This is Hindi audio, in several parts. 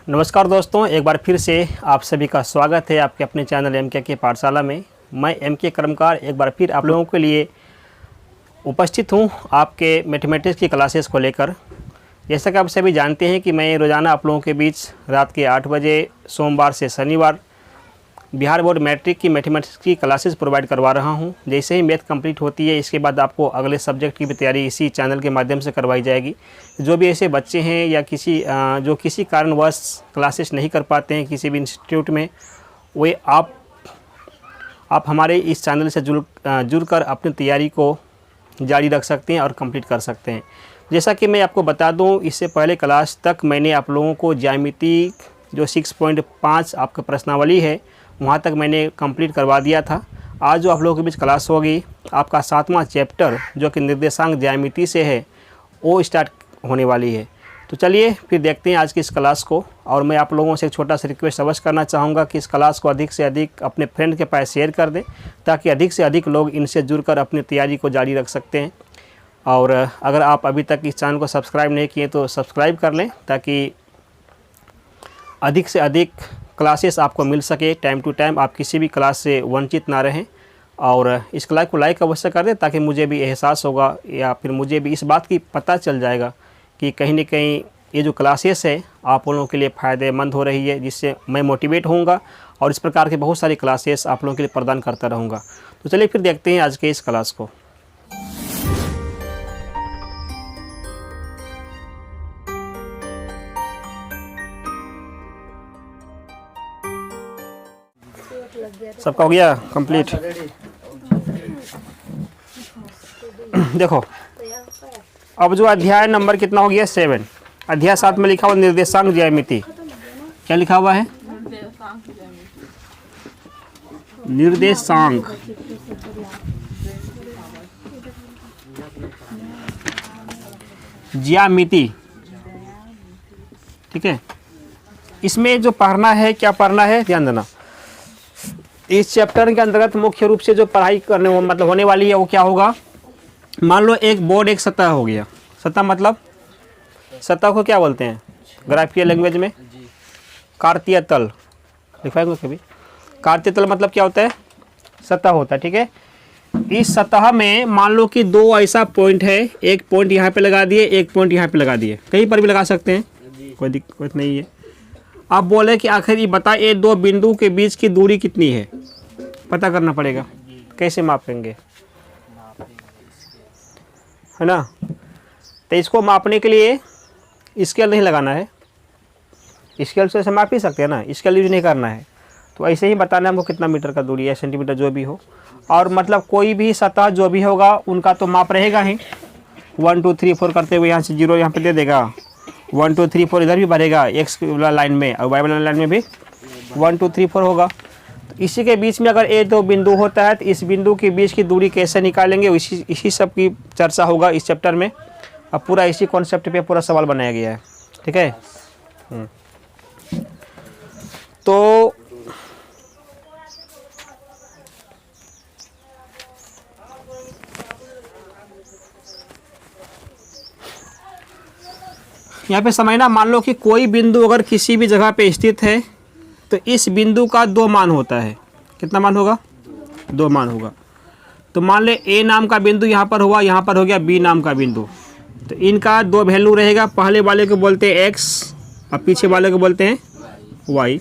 नमस्कार दोस्तों, एक बार फिर से आप सभी का स्वागत है आपके अपने चैनल MK पाठशाला में। मैं MK कर्मकार एक बार फिर आप लोगों के लिए उपस्थित हूं आपके मैथमेटिक्स की क्लासेस को लेकर। जैसा कि आप सभी जानते हैं कि मैं रोज़ाना आप लोगों के बीच रात के 8 बजे सोमवार से शनिवार बिहार बोर्ड मैट्रिक की मैथमेटिक्स की क्लासेस प्रोवाइड करवा रहा हूं। जैसे ही मैथ कंप्लीट होती है इसके बाद आपको अगले सब्जेक्ट की भी तैयारी इसी चैनल के माध्यम से करवाई जाएगी। जो भी ऐसे बच्चे हैं या जो किसी कारणवश क्लासेस नहीं कर पाते हैं किसी भी इंस्टीट्यूट में, वे आप हमारे इस चैनल से जुड़कर अपनी तैयारी को जारी रख सकते हैं और कंप्लीट कर सकते हैं। जैसा कि मैं आपको बता दूं, इससे पहले क्लास तक मैंने आप लोगों को ज्यामिति जो 6.5 आपका प्रश्नावली है वहाँ तक मैंने कंप्लीट करवा दिया था। आज जो आप लोगों के बीच क्लास होगी आपका 7वां चैप्टर जो कि निर्देशांक ज्यामिति से है वो स्टार्ट होने वाली है। तो चलिए फिर देखते हैं आज की इस क्लास को। और मैं आप लोगों से एक छोटा सा रिक्वेस्ट अवश्य करना चाहूँगा कि इस क्लास को अधिक से अधिक अपने फ्रेंड के पास शेयर कर दें ताकि अधिक से अधिक लोग इनसे जुड़कर अपनी तैयारी को जारी रख सकते हैं। और अगर आप अभी तक इस चैनल को सब्सक्राइब नहीं किए तो सब्सक्राइब कर लें ताकि अधिक से अधिक क्लासेस आपको मिल सके। टाइम टू टाइम आप किसी भी क्लास से वंचित ना रहें। और इस क्लास को लाइक अवश्य कर दें ताकि मुझे भी एहसास होगा या फिर मुझे भी इस बात की पता चल जाएगा कि कहीं ना कहीं ये जो क्लासेस है आप लोगों के लिए फ़ायदेमंद हो रही है, जिससे मैं मोटिवेट होऊंगा और इस प्रकार के बहुत सारी क्लासेस आप लोगों के लिए प्रदान करता रहूँगा। तो चलिए फिर देखते हैं आज के इस क्लास को। सबका हो गया कंप्लीट। देखो अब जो अध्याय नंबर कितना हो गया 7, अध्याय 7 में लिखा हुआ निर्देशांक ज्यामिति। क्या लिखा हुआ है? निर्देशांक ज्यामिति। ठीक है, इसमें जो पढ़ना है क्या पढ़ना है ध्यान देना। इस चैप्टर के अंतर्गत मुख्य रूप से जो पढ़ाई करने मतलब होने वाली है वो क्या होगा। मान लो एक बोर्ड एक सतह हो गया। सतह मतलब सतह को क्या बोलते हैं ग्राफिकल लैंग्वेज में? कार्तीय तल। लिखवाएंगे कभी? कार्तीय तल मतलब क्या होता है? सतह होता है। ठीक है, इस सतह में मान लो कि दो ऐसा पॉइंट है, एक पॉइंट यहाँ पे लगा दिए, एक पॉइंट यहाँ पे लगा दिए, कहीं पर भी लगा सकते हैं, कोई दिक्कत नहीं है। आप बोले कि आखिर ये बता ये दो बिंदु के बीच की दूरी कितनी है, पता करना पड़ेगा। कैसे मापेंगे, है ना? तो इसको मापने के लिए स्केल नहीं लगाना है। स्केल से माप ही सकते हैं ना, स्केल यूज नहीं करना है। तो ऐसे ही बताना है हमको कितना मीटर का दूरी है, सेंटीमीटर जो भी हो। और मतलब कोई भी सतह जो भी होगा उनका तो माप रहेगा ही। 1 2 3 4 करते हुए यहाँ से 0 यहाँ पे दे देगा, 1 2 3 4 इधर भी बढ़ेगा एक्स वाला लाइन में और वाई वाला लाइन में भी 1 2 3 4 होगा। तो इसी के बीच में अगर ये दो बिंदु होता है तो इस बिंदु के बीच की दूरी कैसे निकालेंगे इसी सब की चर्चा होगा इस चैप्टर में। अब पूरा इसी कॉन्सेप्ट पे पूरा सवाल बनाया गया है। ठीक है, तो यहाँ पे समझना, मान लो कि कोई बिंदु अगर किसी भी जगह पे स्थित है तो इस बिंदु का 2 मान होता है। कितना मान होगा? 2 मान होगा। तो मान ले A नाम का बिंदु यहाँ पर हुआ, यहाँ पर हो गया B नाम का बिंदु। तो इनका 2 वैल्यू रहेगा, पहले वाले को बोलते हैं x और पीछे वाले को बोलते हैं y।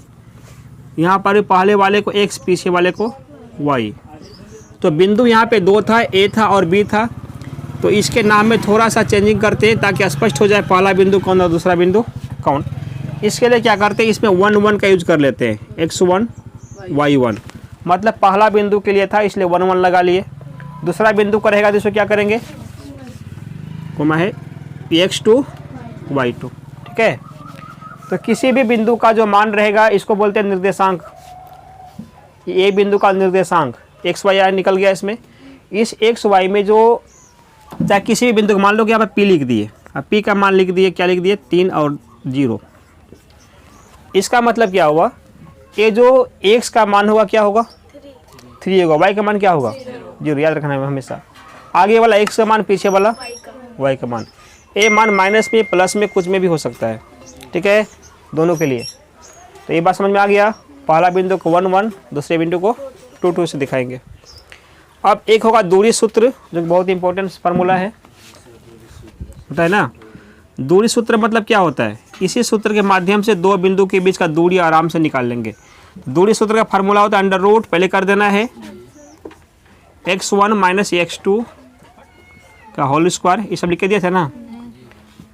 यहाँ पर पहले वाले को x, पीछे वाले को y। तो बिंदु यहाँ पे 2 था, A था और B था। तो इसके नाम में थोड़ा सा चेंजिंग करते हैं ताकि स्पष्ट हो जाए पहला बिंदु कौन और दूसरा बिंदु कौन। इसके लिए क्या करते हैं, इसमें 1 1 का यूज कर लेते हैं, x1 y1। मतलब पहला बिंदु के लिए था इसलिए 1 1 लगा लिए। दूसरा बिंदु का रहेगा तो इसको क्या करेंगे, कोमा है x2 y2। ठीक है, तो किसी भी बिंदु का जो मान रहेगा इसको बोलते हैं निर्देशांक। ये बिंदु का निर्देशांक x y निकल गया। इसमें इस x y में जो चाहे किसी भी बिंदु को मान लो कि यहाँ पर p लिख दिए, अब p का मान लिख दिए, क्या लिख दिए 3 और 0। इसका मतलब क्या हुआ, ये जो x का मान होगा क्या होगा 3 होगा, y का मान क्या होगा 0। याद रखना है हमेशा। आगे वाला x का मान, पीछे वाला y का मान। ए मान माइनस में प्लस में कुछ में भी हो सकता है। ठीक है, दोनों के लिए। तो ये बात समझ में आ गया। पहला बिंदु को 1 1, दूसरे बिंदु को 2 2 से दिखाएंगे। अब एक होगा दूरी सूत्र, जो बहुत इंपॉर्टेंट फार्मूला है, होता है ना। दूरी सूत्र मतलब क्या होता है, इसी सूत्र के माध्यम से दो बिंदु के बीच का दूरी आराम से निकाल लेंगे। दूरी सूत्र का फार्मूला होता है अंडर रूट, पहले कर देना है x1 माइनस x2 का होल स्क्वायर, ये सब लिख के दिया था ना,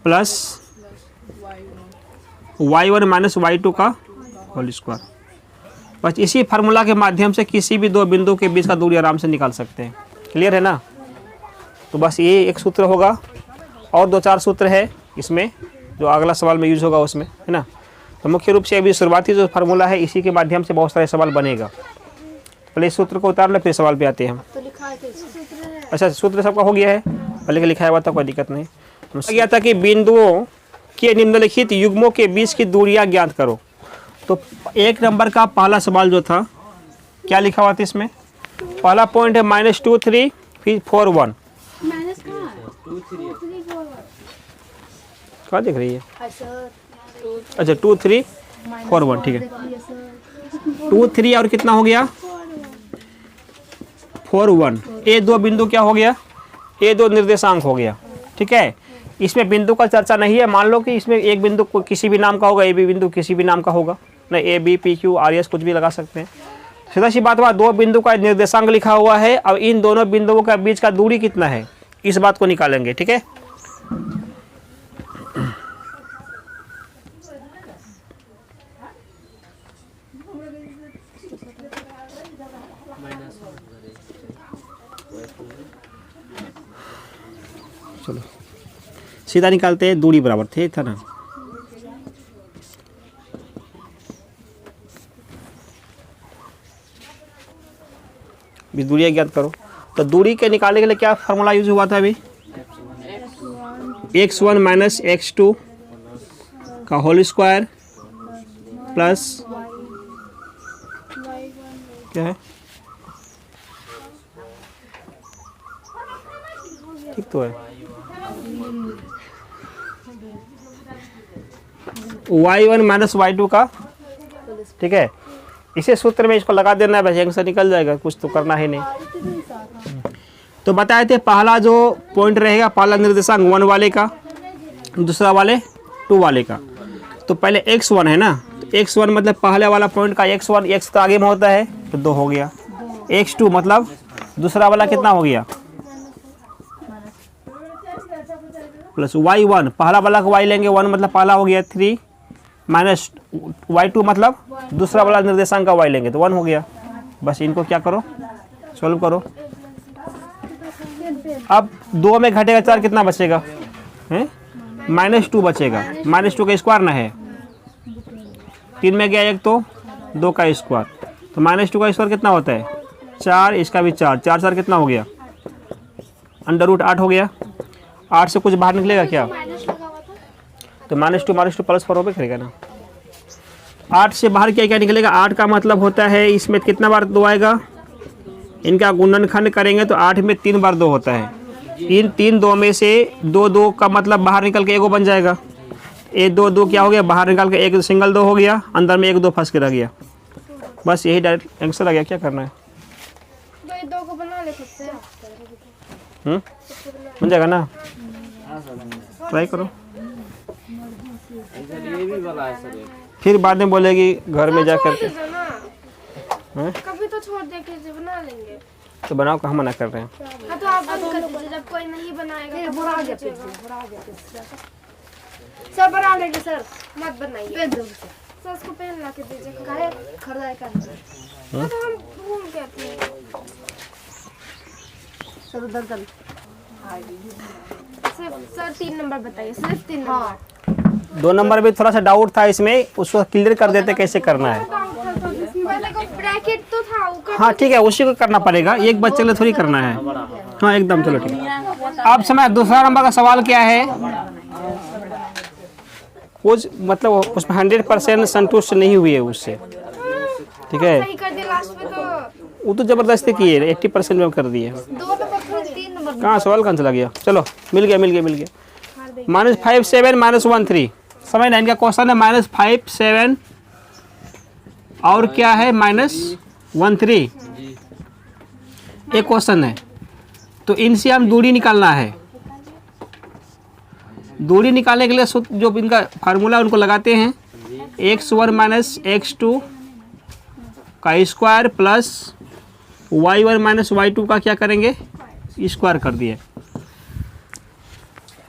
प्लस y1 माइनस y2 का होल स्क्वायर। बस इसी फार्मूला के माध्यम से किसी भी दो बिंदु के बीच का दूरी आराम से निकाल सकते हैं। क्लियर है ना। तो बस ये एक सूत्र होगा, और 2-4 सूत्र है इसमें जो अगला सवाल में यूज होगा उसमें, है ना। तो मुख्य रूप से अभी शुरुआती जो फार्मूला है इसी के माध्यम से बहुत सारे सवाल बनेगा। पहले इस सूत्र को उतार ले, फिर सवाल पे आते हैं हम। अच्छा, सूत्र सबका हो गया है, पहले का लिखाया हुआ था, कोई दिक्कत नहीं। गया था कि बिंदुओं के निम्नलिखित युग्मों के बीच की दूरियां ज्ञात करो। तो 1 नंबर का पहला सवाल जो था, क्या लिखा हुआ था इसमें, पहला पॉइंट है -2 3 फिर 4 1। क्या दिख रही है, अच्छा 2 3 4 1, ठीक है। 2 3 और कितना हो गया 4 1। ये दो बिंदु क्या हो गया, ये दो निर्देशांक हो गया, ठीक है। इसमें बिंदु का चर्चा नहीं है। मान लो कि इसमें एक बिंदु किसी भी नाम का होगा, ए बी बिंदु किसी भी नाम का होगा ना, A B P Q R S कुछ भी लगा सकते हैं। सीधा सी बात हुआ, दो बिंदु का निर्देशांक लिखा हुआ है, अब इन दोनों बिंदुओं के बीच का दूरी कितना है, इस बात को निकालेंगे, ठीक है। चलो सीधा निकालते हैं, दूरी बराबर थे था ना। दूरियां ज्ञात करो। तो दूरी के निकालने के लिए क्या फार्मूला यूज हुआ था अभी, x1 माइनस x2 का होल स्क्वायर प्लस क्या है, ठीक तो है, y1 माइनस y2 का, ठीक है। इसे सूत्र में इसको लगा देना है, बस आंसर निकल जाएगा, कुछ तो करना ही नहीं। तो बताए थे पहला जो पॉइंट रहेगा, पहला निर्देशांक 1 वाले का, दूसरा वाले 2 वाले का। तो पहले x1 है ना, तो x1 मतलब पहले वाला पॉइंट का x1, x तो आगे में होता है तो 2 हो गया। x2 मतलब दूसरा वाला कितना हो गया, प्लस y1, पहला वाला का y लेंगे 1 मतलब पहला हो गया 3, माइनस y2 मतलब दूसरा वाला निर्देशांक का y लेंगे तो 1 हो गया। बस इनको क्या करो, सोल्व करो। अब 2 में घटेगा 4, कितना बचेगा, -2 बचेगा। -2 का स्क्वायर ना है, 3 में गया 1 तो 2 का स्क्वायर, तो -2 का स्क्वायर कितना होता है 4, इसका भी 4, 4 4 कितना हो गया, अंडर रूट 8 हो गया। 8 से कुछ बाहर निकलेगा क्या, तो -2 प्लस 4 पे करेगा ना। 8 से बाहर क्या क्या निकलेगा, 8 का मतलब होता है इसमें कितना बार 2 आएगा, इनका गुणनखंड करेंगे तो 8 में 3 बार 2 होता है। इन 3 2 में से 2 2 का मतलब बाहर निकल के 1 बन जाएगा। ये 2 2 क्या हो गया, बाहर निकल के 1 सिंगल 2 हो गया, अंदर में 1 2 फंस के रह गया। बस यही डायरेक्ट आंसर आ गया, क्या करना है, 2 को बना ले सकते हैं, बन जाएगा ना, ट्राई करो। फिर बाद में बोलेगी घर में जाकर के, कभी तो छोड़ दे के बना लेंगे, तो बनाओ, कहाँ मना कर रहे हैं। हाँ तो आप बंद कर दीजिए, जब कोई नहीं बनाएगा तो बना दीजिए। सर बना लेंगे सर, मत बनाइए सर, उसको पेन ला के दीजिए, काहे खरीदाई कर। हाँ तो हम भूल गए थे सर, उधर चल। सर 3 नंबर बताइए, सिर्फ 3 नंबर। 2 नंबर में थोड़ा सा डाउट था इसमें, उसको क्लियर कर देते कैसे करना है। ब्रैकेट तो था, हाँ ठीक है, उसी को करना पड़ेगा, एक बच्चे के लिए थोड़ी करना है। हाँ एकदम, चलो ठीक है। अब समय दूसरा नंबर का सवाल क्या है, कुछ मतलब उसमें 100% संतुष्ट नहीं हुई है उससे, ठीक है। सही कर दिया लास्ट में, तो वो तो जबरदस्ती की है, 80% में कर दिए। 2 नंबर 3 नंबर कहाँ सवाल कहाँ चला गया, चलो मिल गया -5 7 -1 3, समझ ना, इनका क्वेश्चन है -5 7 और क्या है -1 3, एक क्वेश्चन है। तो इनसे हम दूरी निकालना है। दूरी निकालने के लिए जो इनका फार्मूला उनको लगाते हैं, x1 - x2 का स्क्वायर प्लस y1 - y2 का क्या करेंगे, स्क्वायर कर दिए।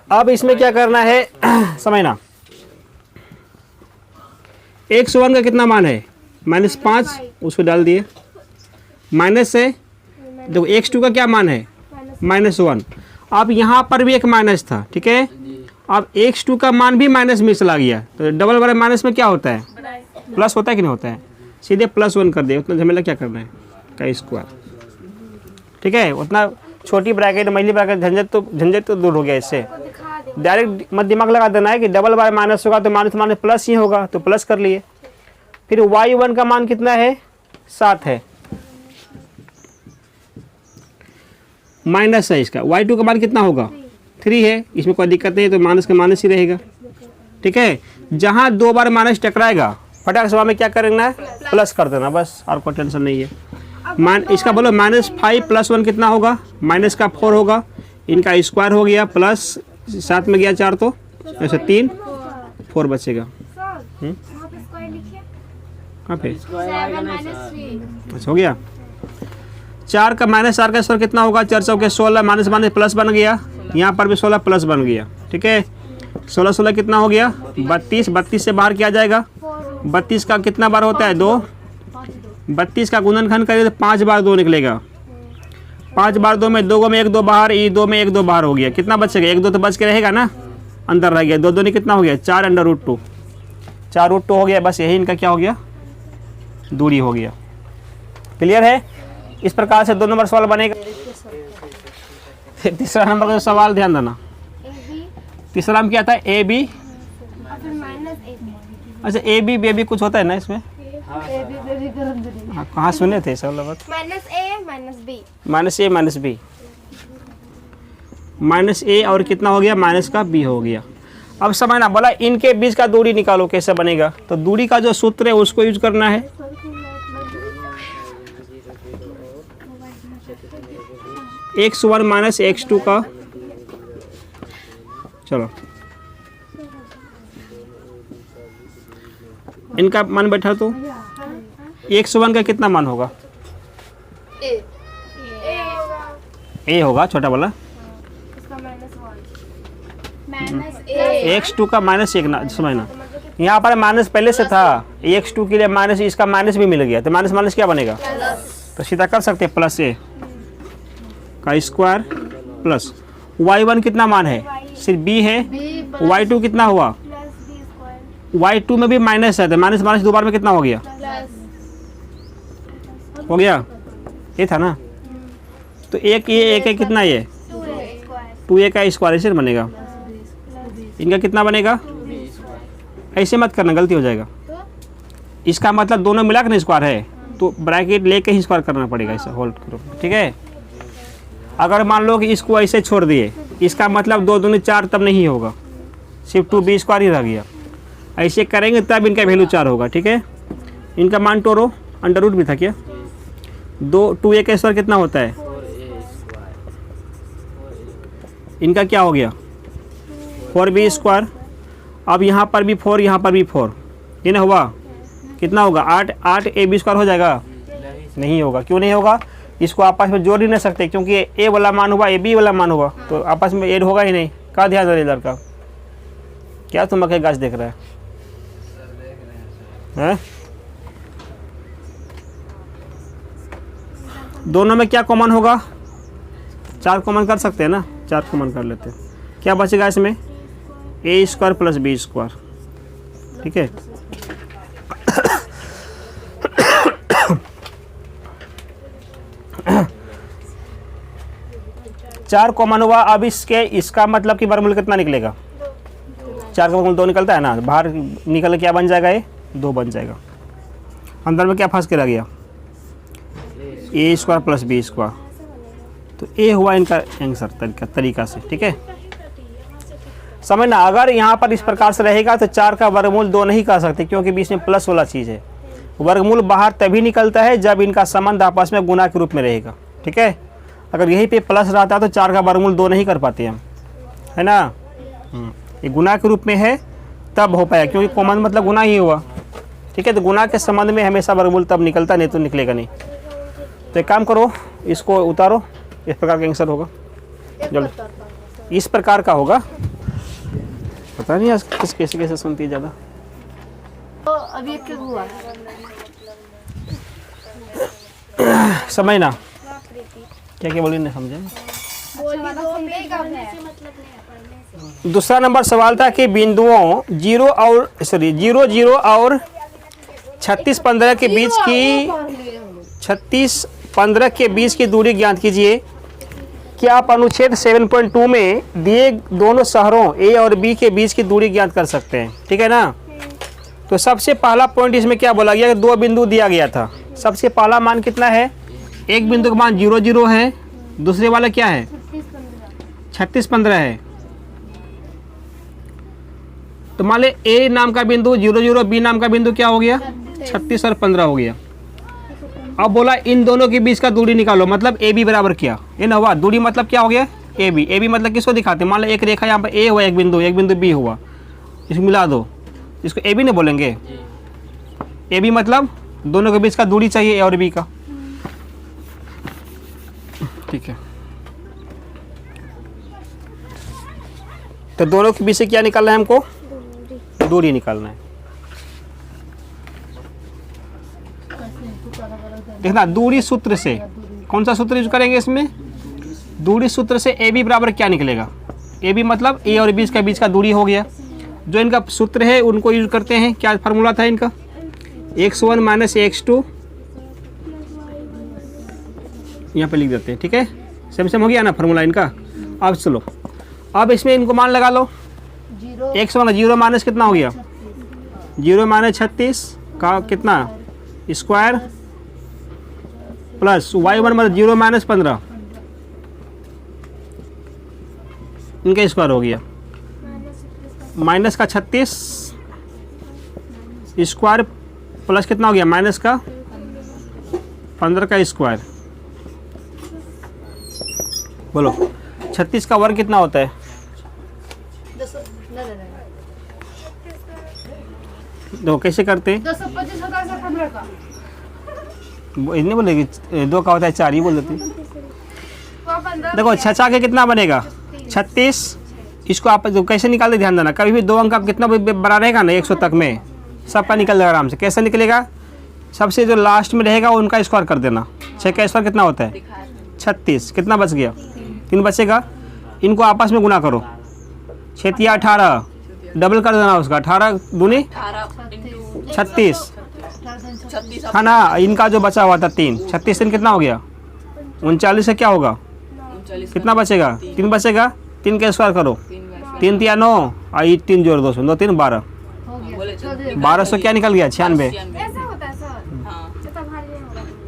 अब इसमें क्या करना है समझना, x1 का कितना मान है -5, उसको डाल दिए, माइनस है। देखो x2 का क्या मान है -1। अब यहाँ पर भी एक माइनस था, ठीक है। अब x2 का मान भी माइनस में चला गया, तो डबल वाले माइनस में क्या होता है, प्लस होता है कि नहीं होता है, सीधे +1 कर दिए। उतना झमेला क्या करना है, का स्क्वायर, ठीक है। उतना छोटी ब्रैकेट महीली ब्रैकेट झंझट तो दूर हो गया इससे। डायरेक्ट मत दिमाग लगा देना है कि डबल बार माइनस होगा तो माइनस माइनस प्लस ही होगा, तो प्लस कर लिए। फिर y1 का मान कितना है, 7 है, माइनस है इसका। y2 का मान कितना होगा, 3 है, इसमें कोई दिक्कत नहीं है, तो माइनस का माइनस ही रहेगा, ठीक है। जहाँ 2 बार माइनस टकराएगा फटाक से में क्या करना है, प्लस कर देना, बस, और कोई टेंशन नहीं है। इसका बोलो -5 + 1 कितना होगा, माइनस का 4 होगा, इनका स्क्वायर हो गया, प्लस 7 में गया 4, तो ऐसे 3 4 बचेगा। कहाँ पे, अच्छा हो गया। 4 का -4 का स्क्वायर कितना होगा, 4 चौके 16, माइनस माइनस प्लस बन गया, यहाँ पर भी 16 प्लस बन गया, ठीक है। 16 16 कितना हो गया, 32, 32 से बाहर किया जाएगा। 32 का कितना बार होता है, 2, 32 का गुणनखंड करें तो 5 बार 2 निकलेगा, 5 बार 2 में 2 में 1 2 बाहर, ये 2 में 1 2 बाहर हो गया, कितना बचेगा, 1 2 तो बच के रहेगा ना, अंदर रह गया, 2 2 ने कितना हो गया, 4√2, 4√2 हो गया। बस यही इनका क्या हो गया, दूरी हो गया। क्लियर है। इस प्रकार से 2 नंबर सवाल बनेगा। तीसरा नंबर का सवाल ध्यान देना, तीसरा में क्या था, ए बी, अच्छा ए बी बी कुछ होता है ना इसमें, हाँ कहाँ सुने थे सब लोग, -a - b, -a और कितना हो गया, माइनस का b हो गया। अब समझना, बोला इनके बीच का दूरी निकालो, कैसे बनेगा। तो दूरी का जो सूत्र है उसको यूज करना है। x1 - x2 का, चलो इनका मान बैठा, तो x1 का कितना मान होगा, a होगा छोटा वाला, x2 का -1 ना, समझना यहाँ पर माइनस पहले से था, x2 के लिए माइनस, इसका माइनस भी मिल गया, तो माइनस माइनस क्या बनेगा, तो सीधा कर सकते हैं, +a का स्क्वायर प्लस y1 कितना मान है, सिर्फ b है, y2 कितना हुआ, y2 में भी माइनस है, तो माइनस माइनस 2 बार में कितना हो गया, हो गया, ये था ना। तो एक ये एक है, कितना ये 2a का स्क्वायर, ऐसे बनेगा। इनका कितना बनेगा, ऐसे मत करना, गलती हो जाएगा। इसका मतलब दोनों मिला के स्क्वायर है, तो ब्रैकेट लेके ही स्क्वायर करना पड़ेगा, ऐसा होल्ड करो, ठीक है। अगर मान लो कि इसको ऐसे छोड़ दिए, इसका मतलब 2 दूनी 4 तब नहीं होगा, सिर्फ 2b स्क्वायर ही रह गया। ऐसे करेंगे तब इनका वैल्यू 4 होगा, ठीक है। इनका मान तोड़ो, अंडर रूट भी था क्या, 2a का स्क्वायर कितना होता है, इनका क्या हो गया 4b स्क्वायर। अब यहाँ पर भी 4, यहाँ पर भी 4, ये ना हुआ, कितना होगा 8 ab स्क्वायर हो जाएगा, नहीं होगा। क्यों नहीं होगा, इसको आपस में जोड़ ही नहीं सकते, क्योंकि a वाला मान हुआ, ab वाला मान हुआ, तो आपस में ऐड होगा ही नहीं। का ध्यान रहे लड़का, क्या तुम मक्के गाछ देख रहा है? दोनों में क्या कॉमन होगा, 4 कॉमन कर सकते हैं ना, 4 कॉमन कर लेते हैं। क्या बचेगा इसमें, a square plus b square, ठीक है। चार कॉमन हुआ। अब इसका मतलब कि वर्गमूल कितना निकलेगा, 4 का वर्गमूल 2 निकलता है ना, बाहर निकल क्या बन जाएगा, ये 2 बन जाएगा। अंदर में क्या फंस के रह गया, a square plus b square, तो a हुआ इनका आंसर तरीका से, ठीक है। समझना, अगर यहाँ पर इस प्रकार से रहेगा तो 4 का वर्गमूल 2 नहीं कर सकते, क्योंकि बीच में प्लस वाला चीज़ है। वर्गमूल बाहर तभी निकलता है जब इनका संबंध आपस में गुना के रूप में रहेगा, ठीक है। अगर यहीं पे प्लस रहता तो 4 का वर्गमूल 2 नहीं कर पाते हम, है ना। ये गुना के रूप में है तब हो पाया, क्योंकि कॉमन मतलब गुना ही हुआ, ठीक है। तो गुना के संबंध में हमेशा वर्गमूल तब निकलता, नहीं तो निकलेगा नहीं। तो एक काम करो, इसको उतारो, इस प्रकार का आंसर होगा। जल्दी इस प्रकार का होगा, पता नहीं आज किस कैसे कैसे सुनती है ज़्यादा। तो अभी एक हुआ समझना क्या क्या बोली नहीं समझे। दूसरा नंबर सवाल था कि बिंदुओं 0 और 36-15 के बीच की 36-15 के बीच की दूरी ज्ञात कीजिए। क्या आप अनुच्छेद 7.2 में दिए दोनों शहरों ए और बी के बीच की दूरी ज्ञात कर सकते हैं, ठीक है ना। तो सबसे पहला पॉइंट इसमें क्या बोला गया कि 2 बिंदु दिया गया था। सबसे पहला मान कितना है, एक बिंदु का मान 0-0 है, दूसरे वाला क्या है 36-15 है। तो मान ले ए नाम का बिंदु 0-0, बी नाम का बिंदु क्या हो गया 36 और 15 हो गया। अब बोला इन दोनों के बीच का दूरी निकालो, मतलब ए बी बराबर क्या, ये ना हुआ। दूरी मतलब क्या हो गया ए बी। ए बी मतलब किसको दिखाते हैं, मान लो एक रेखा यहाँ पर ए हुआ, एक बिंदु बी हुआ, इसको मिला दो, इसको ए बी नहीं बोलेंगे। ए बी मतलब दोनों के बीच का दूरी चाहिए ए और बी का, ठीक है। तो दोनों के बीच से क्या निकालना है हमको, दूरी निकालना है। देखना दूरी सूत्र से, कौन सा सूत्र यूज करेंगे इसमें, दूरी सूत्र से ए बी बराबर क्या निकलेगा। ए बी मतलब ए और बी का बीच का दूरी हो गया। जो इनका सूत्र है उनको यूज करते हैं, क्या फार्मूला था इनका, x1 माइनस x2, यहाँ पे लिख देते हैं, ठीक है। सेम हो गया ना फार्मूला इनका। अब चलो, अब इसमें इनको मान लगा लो, x1 0 माइनस कितना हो गया 0 माइनस 36 का कितना स्क्वायर, प्लस y1 मतलब 0 माइनस 15 इनका स्क्वायर हो गया, माइनस का 36 स्क्वायर प्लस कितना हो गया माइनस का 15 का स्क्वायर। बोलो 36 का वर्ग कितना होता है, देखो कैसे करते हैं, 225 होता है 15 का, इतने बोलेगी 2 का होता है 4 ही बोल देते। देखो 6 के कितना बनेगा 36, इसको आप कैसे निकालते ध्यान देना, कभी भी 2 अंक आप कितना बड़ा रहेगा ना 100 तक में सबका निकल जाएगा आराम से। कैसे निकलेगा, सबसे जो लास्ट में रहेगा उनका स्क्वायर कर देना। 6 का स्क्वायर कितना होता है 36, कितना बच गया 3 बचेगा, इनको आपस में गुना करो, 6 या 18 डबल कर देना उसका, 18 दूनी 36 है ना। इनका जो बचा हुआ था 3, 36 3 कितना हो गया 39 से क्या होगा कितना बचेगा 3 बचेगा, 3 का स्क्वायर करो, 3 3 9 और 3 जोड़ 2 2 3 12, 1200 क्या निकल गया 96।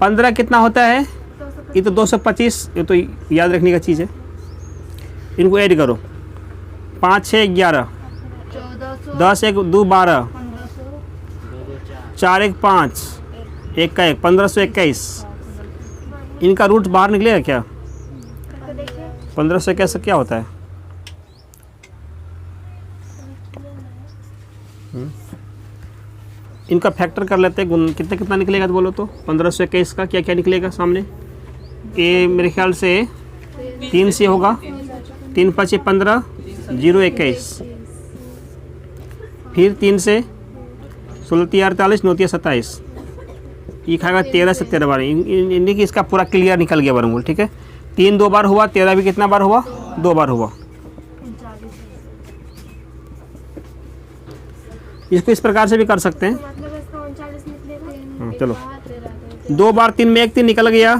15 कितना होता है, ये तो 225, ये तो याद रखने का चीज़ है। इनको ऐड करो, 5 6 11, 10 1 2 12, 4 1 5, 1 का 1 1521। इनका रूट बाहर निकलेगा क्या 1521 क्या होता है, इनका फैक्टर कर लेते हैं, कितना कितना निकलेगा तो बोलो तो 1521 का क्या क्या निकलेगा सामने। ए मेरे ख्याल से 3 से होगा, 3 5 15 0 21, फिर 3 से 16 3 48 9 27, ये खाएगा 13 से 13 बार। इन्हीं की इसका पूरा क्लियर निकल गया वर्गमूल, ठीक है। 3 2 बार हुआ, 13 भी कितना बार हुआ 2 बार हुआ। इसको इस प्रकार से भी कर सकते हैं, चलो 2 बार 3 में 1 3 निकल गया,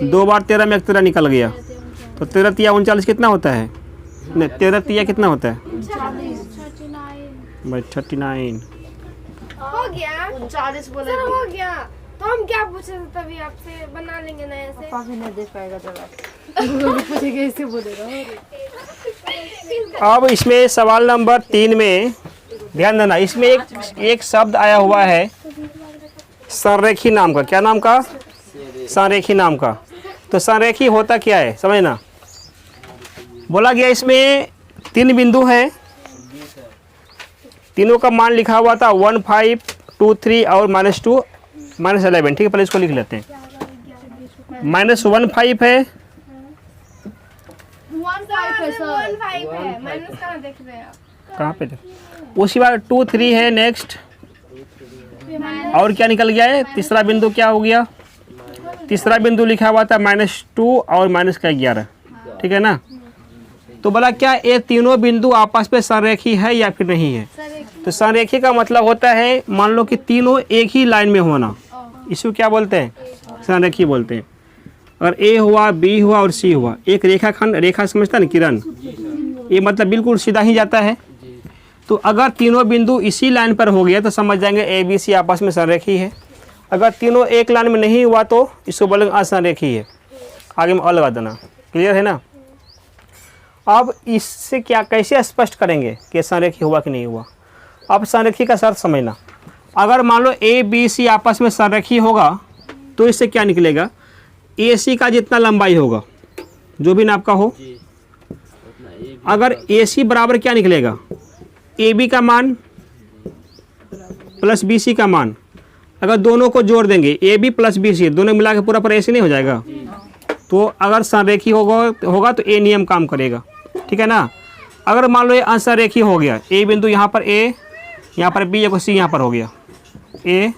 2 बार 13 में 1 13 निकल गया, तो 13 3 39 कितना होता है, नहीं 13 3 कितना होता है भाई 39 हो गया 39 बोले हो गया। तो हम क्या पूछे थे तभी आपसे, बना लेंगे नए से, पापा भी नहीं देख पाएगा जब पूछेगा ऐसे बोलेगा। अब इसमें सवाल नंबर 3 में ध्यान देना, इसमें एक शब्द आया हुआ है संरेखी नाम का। क्या नाम का? संरेखी नाम का। तो संरेखी होता क्या है समझना। बोला गया इसमें 3 बिंदु है, तीनों का मान लिखा हुआ था 1, 5, 2, 3 और -2, -11। ठीक है, पहले इसको लिख लेते हैं। -1, 5 है, 1 5 है, माइनस कहाँ देख रहे हैं आप? कहाँ पे थे? उसी बार 2, 3 है नेक्स्ट। और क्या निकल गया है? तीसरा बिंदु क्या हो गया? तीसरा बिंदु लिखा हुआ था -2 और -11। ठीक है ना। तो बोला क्या ये तीनों बिंदु आपस में संरेखी है या फिर नहीं है? तो संरेखी का मतलब होता है मान लो कि तीनों एक ही लाइन में होना, इसको क्या बोलते हैं? संरेखी बोलते हैं। अगर ए हुआ, बी हुआ और सी हुआ, एक रेखाखंड, रेखा समझता है ना किरण, ये मतलब बिल्कुल सीधा ही जाता है। तो अगर तीनों बिंदु इसी लाइन पर हो गया तो समझ जाएंगे ए बी सी आपस में संरेखी है। अगर तीनों एक लाइन में नहीं हुआ तो इसको बोलेंगे असंरेखी है। आगे में अ लगा देना। क्लियर है ना। अब इससे क्या कैसे स्पष्ट करेंगे कि संरेखी हुआ कि नहीं हुआ? अब संरेखी का शर्त समझना। अगर मान लो ए बी सी आपस में संरेखी होगा तो इससे क्या निकलेगा? ए सी का जितना लंबाई होगा, जो भी नाप का हो, अगर ए सी बराबर क्या निकलेगा? ए बी का मान प्लस बी सी का मान। अगर दोनों को जोड़ देंगे A B plus B C, दोनों मिला के पूरा पर ए सी नहीं हो जाएगा? तो अगर संरेखी होगा तो ए नियम काम करेगा। ठीक है ना। अगर मान लो ये असंरेखी हो गया, ए बिंदु यहाँ पर ए, यहाँ पर बी, सी यहाँ पर हो गया, ए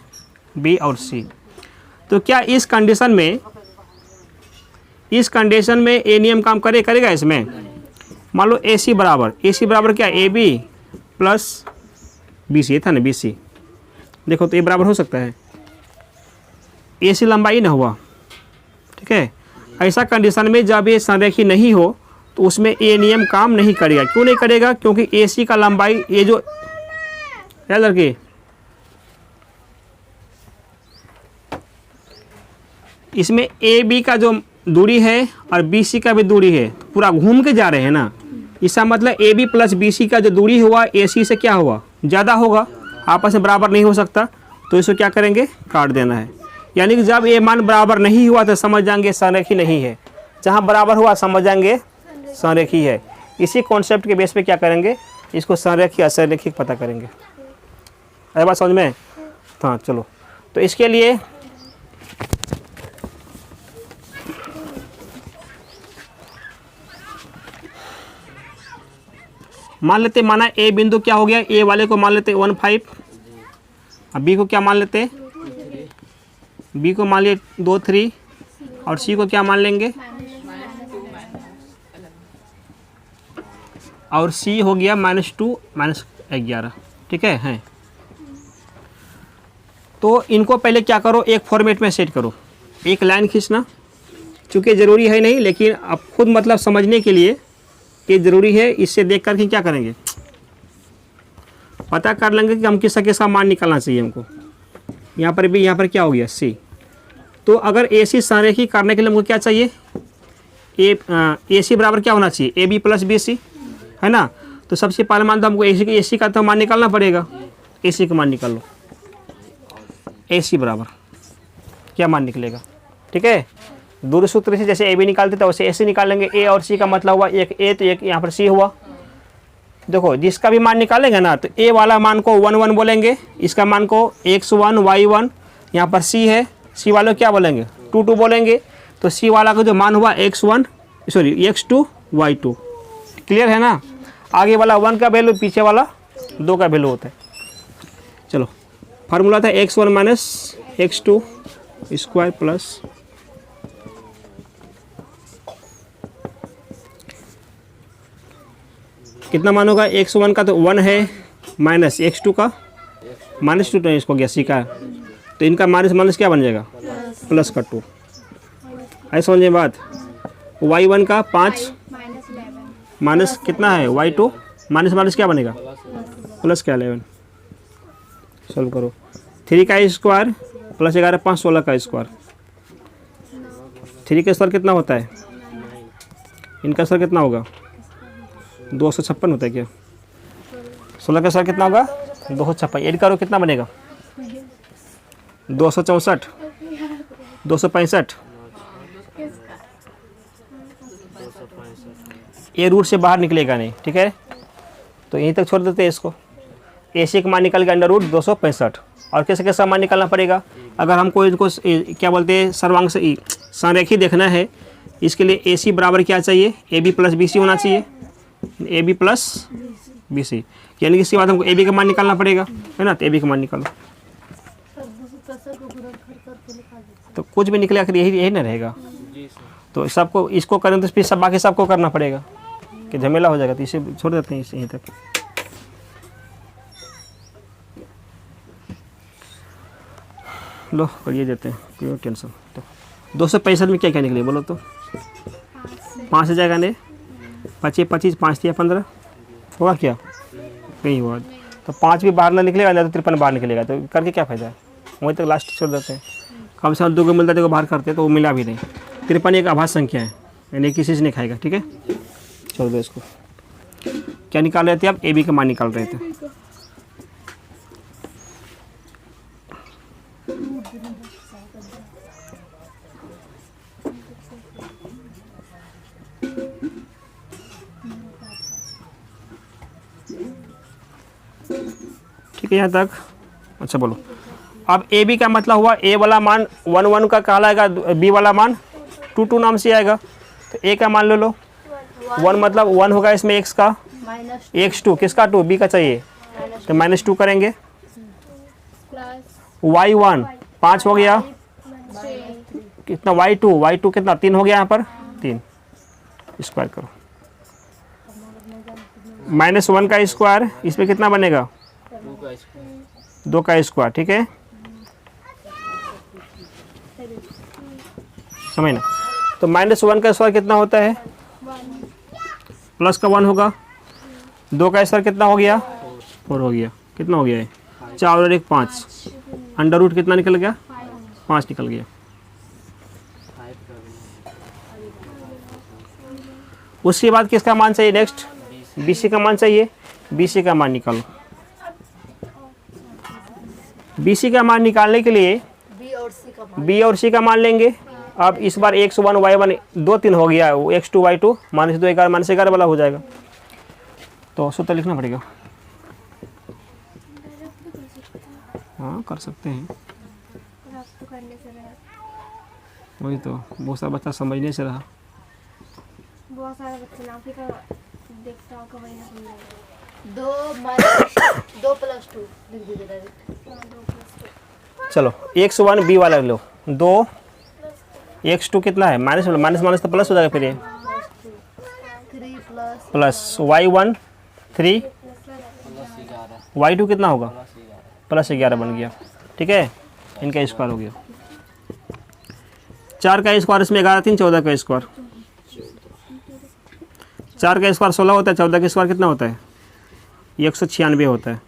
बी और सी, तो क्या इस कंडीशन में ए नियम काम करेगा इसमें? मान लो ए सी बराबर क्या? A B plus B C था ना, बी सी। देखो तो ए बराबर हो सकता है, ए सी लंबाई ना हुआ। ठीक है। ऐसा कंडीशन में जब ये संरेखी नहीं हो तो उसमें ए नियम काम नहीं करेगा। क्यों नहीं करेगा? क्योंकि ए सी का लंबाई, ये जो क्या लड़के, इसमें ए बी का जो दूरी है और बी सी का भी दूरी है, पूरा घूम के जा रहे हैं ना। इसका मतलब A B plus B C का जो दूरी हुआ ए सी से क्या हुआ? ज़्यादा होगा, आपस में बराबर नहीं हो सकता। तो इसको क्या करेंगे? काट देना है। यानी कि जब ए मान बराबर नहीं हुआ तो समझ जाएंगे संरेखी नहीं है, जहाँ बराबर हुआ समझ जाएंगे संरेखी है। इसी कॉन्सेप्ट के बेस पे क्या करेंगे? इसको संरेखी असंरेखी पता करेंगे। आई बात समझ में? हाँ चलो। तो इसके लिए मान लेते, माना ए बिंदु क्या हो गया? ए वाले को मान लेते 1, 5। अब बी को क्या मान लेते? बी को मान लिए 2, 3 और सी को क्या मान लेंगे? और सी हो गया -2 -11। ठीक है हैं। तो इनको पहले क्या करो? एक फॉर्मेट में सेट करो, एक लाइन खींचना। चूँकि ज़रूरी है नहीं, लेकिन अब खुद मतलब समझने के लिए ये ज़रूरी है। इससे देख कर के क्या करेंगे? पता कर लेंगे कि हम किसका मान निकालना चाहिए हमको। यहाँ पर भी, यहाँ पर क्या हो गया? सी। तो अगर ए सी संरेखी करने के लिए हमको क्या चाहिए? ए सी बराबर क्या होना चाहिए? A B plus B C, है ना। तो सबसे पहले मान तो हमको ए सी का तो मान निकालना पड़ेगा। ए सी का मान निकाल लो। ए सी बराबर क्या मान निकलेगा? ठीक है। दूर सूत्र से जैसे ए बी निकालते थे वैसे ए सी निकाल लेंगे। ए और सी का मतलब हुआ एक ए तो एक यहाँ पर सी हुआ। देखो जिसका भी मान निकालेंगे ना तो ए वाला मान को 1, 1 बोलेंगे, इसका मान को x1 y1, यहाँ पर सी है, सी वाले क्या बोलेंगे? 2, 2 बोलेंगे। तो सी वाला का जो मान हुआ x2 y2। क्लियर है ना। आगे वाला 1 का वैल्यू, पीछे वाला 2 का वैल्यू होता है। चलो फार्मूला था x1 - x2 स्क्वायर प्लस कितना मान होगा? x1 का तो 1 है, माइनस x2 का -2 तो इसको गया सी का, तो इनका माइनस क्या बन जाएगा? प्लस का 2। ऐसा समझे बात। y1 का 5 माइनस कितना है? y2 माइनस क्या बनेगा? प्लस का 11। सॉल्व करो। 3 का स्क्वायर प्लस 11 5 16 का स्क्वायर। 3 का स्क्वायर कितना होता है? इनका स्क्वायर कितना होगा? 256 होता है क्या? 16 का स्क्वायर कितना होगा? 256। ऐड करो कितना बनेगा? 264, 265। ये रूट से बाहर निकलेगा नहीं, ठीक है, तो यहीं तक छोड़ देते हैं इसको। AC का मान निकल गया अंडर रूट 265। और कैसे कैसा मान निकालना पड़ेगा? अगर हमको इनको क्या बोलते हैं सर्वांग से संरेखी देखना है, इसके लिए AC बराबर क्या चाहिए? AB प्लस BC होना चाहिए। AB प्लस BC, यानी कि इसके बाद हमको AB का मान निकालना पड़ेगा, है ना। तो AB का मान निकालो, तो कुछ भी निकले आखिर यही ना रहेगा। तो सबको इसको करें तो फिर सब बाकी सबको करना पड़ेगा, कि झमेला हो जाएगा। तो इसे छोड़ देते हैं, इसे यहीं तक। लो करिए देते हैं, कोई टेंशन। तो 265 में क्या क्या निकले बोलो तो? 5 हो जाएगा नहीं, 25 25 5 दिया 15 होगा क्या? नहीं हुआ। तो 5 भी बाहर ना निकलेगा, नहीं तो 53 बाहर निकलेगा, तो करके क्या फ़ायदा है? वहीं तक लास्ट छोड़ देते हैं। कम से कम 2 को मिलता है, 2 को बाहर करते तो वो मिला भी नहीं। 53 एक आभास संख्या है, यानी किसी से नहीं खाएगा, ठीक है। छोड़ दो इसको। क्या निकाल रहे थे आप? AB का मान निकाल रहे थे। ठीक है यहाँ तक? अच्छा बोलो। अब AB का मतलब हुआ A वाला मान 1 1 का कहलाएगा, B वाला मान 2 2 नाम से आएगा। तो A का मान ले लो 1, मतलब 1 होगा इसमें x का, x2 किसका? 2, B का चाहिए, तो -2 करेंगे। y1 5 हो गया, कितना? y2 कितना? 3 हो गया यहाँ पर, 3 स्क्वायर करो। -1 का स्क्वायर, इसमें कितना बनेगा? 2 का स्क्वायर, ठीक है, समझ ना। तो -1 का स्क्वायर कितना होता है? प्लस का 1 होगा। 2 का स्क्वायर कितना हो गया? 4 हो गया। कितना हो गया है? 4 और 1 5। अंडर रूट कितना निकल गया? 5 निकल गया। उसके बाद किसका मान चाहिए? नेक्स्ट BC का मान चाहिए। BC का मान निकालो। BC का मान निकालने के लिए B और C का मान लेंगे। अब इस बार x1 y1 2 3 हो गया, x2 y2 -2 11 -11 वाला हो जाएगा। तो सूत्र लिखना पड़ेगा। हाँ कर सकते हैं, वही तो बहुत सारा बच्चा समझने से रहा। बहुत सारे बच्चे ना फिर देखता हूँ कभी ना समझ 2 + 2 लिख दीजिए डायरेक्ट। चलो x1 B वाला लो, 2 x2 कितना है? माइनस तो प्लस हो जाएगा, फिर ये 3 प्लस y1 3, y2 कितना होगा? +11 बन गया, ठीक है। इनका स्क्वायर हो गया। 4 का स्क्वायर, इसमें 11 3 14 का स्क्वायर। 4 का स्क्वायर 16 होता है, 14 का स्क्वायर कितना होता है? 196 होता है।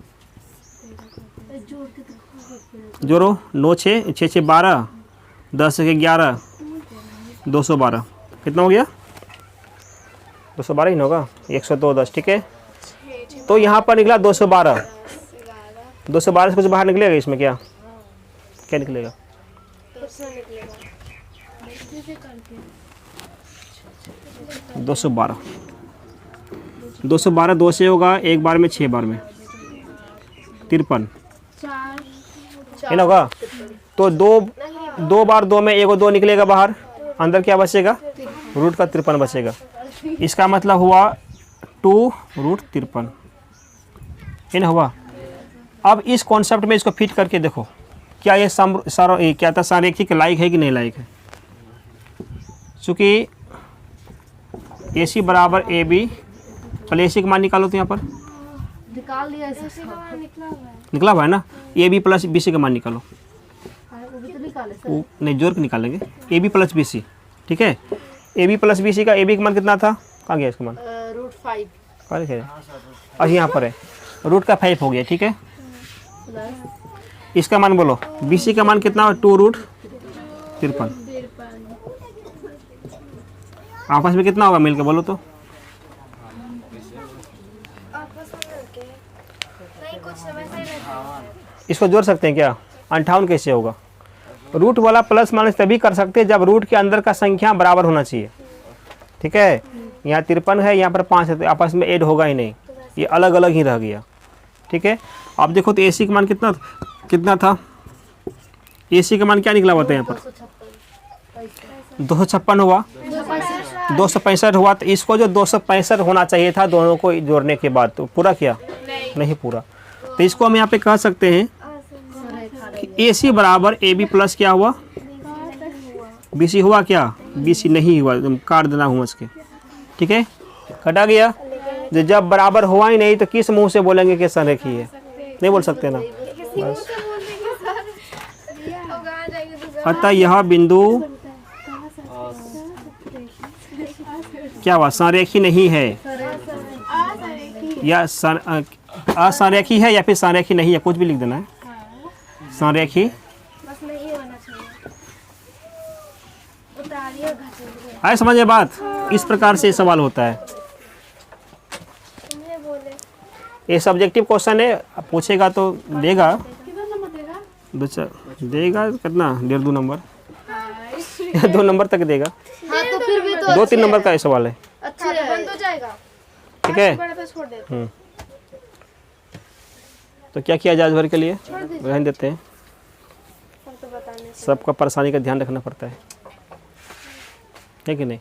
जोड़ो 9 6 6 6 12 10 1 11 212 कितना हो गया? 212 ही ना होगा, 102 10, ठीक है। तो यहाँ पर निकला 212। 212 से कुछ बाहर निकलेगा इसमें? क्या क्या निकलेगा? 212 212 2 से होगा, एक बार में 6 बार में 53 है ना होगा। तो 2 बार 2 में 1 और 2 निकलेगा बाहर, अंदर क्या बचेगा? रूट का 53 बचेगा। इसका मतलब हुआ 2√53 है ना हुआ। अब इस कॉन्सेप्ट में इसको फिट करके देखो, क्या ये क्या था संरेखी के लायक है कि नहीं लायक है। चूँकि AC बराबर AB, पहले AC का मान निकालो तो यहाँ पर निकाल लिया, निकला हुआ है ना। AB प्लस BC का मान निकालो। वो भी तो निकाले सर। नहीं जोड़ के निकालेंगे। AB प्लस BC, ठीक है। AB प्लस BC का AB का मान कितना था? कहाँ गया इसका मान? √5 कहाँ लिखे? अच्छा यहाँ पर है, रूट का 5 हो गया, ठीक है। इसका मान बोलो, BC का मान कितना? 2√53। आपस में कितना होगा मिलकर बोलो तो? नहीं कुछ समय से ही रहता है। इसको जोड़ सकते हैं क्या? 58 कैसे होगा? रूट वाला प्लस माइनस तभी कर सकते हैं जब रूट के अंदर का संख्या बराबर होना चाहिए। ठीक है, यहाँ 53 है, यहाँ पर 5 है, तो आपस में ऐड होगा ही नहीं, ये अलग अलग ही रह गया। ठीक है, अब देखो तो AC का मान कितना था? AC का मान क्या निकला हुआ था यहाँ पर? 256 हुआ, 265 हुआ। तो इसको जो 265 होना चाहिए था दोनों को जोड़ने के बाद, तो पूरा किया नहीं पूरा। तो इसको हम यहाँ पे कह सकते हैं कि AC बराबर AB प्लस क्या हुआ? BC हुआ क्या? BC नहीं हुआ, काट देना हूँ इसके। ठीक है, कटा गया। जब बराबर हुआ ही नहीं तो किस मुंह से बोलेंगे कि संरेखी है? नहीं बोल सकते ना। बस अतः यह बिंदु क्या हुआ? संरेखी नहीं है, या असंरेखी है, या फिर संरेखी नहीं है, कुछ भी लिख देना है। संरेखी बस नहीं होना चाहिए। उतारिए घटाइए। आए समझ में बात? इस प्रकार से सवाल होता है। तुमने बोले ये सब्जेक्टिव क्वेश्चन है, पूछेगा तो देगा। कितना नंबर देगा? देगा कितना? 1.5-2 नंबर 2 नंबर तक देगा। हाँ तो फिर भी तो 2-3 नंबर का ये सवाल है। अच्छा है, बन तो जाएगा। ठीक है, बड़ा तो छोड़ देते। तो क्या किया जाए आज भर के लिए? रहने देते हैं, हम तो बताने से सबका परेशानी का ध्यान रखना पड़ता है कि नहीं?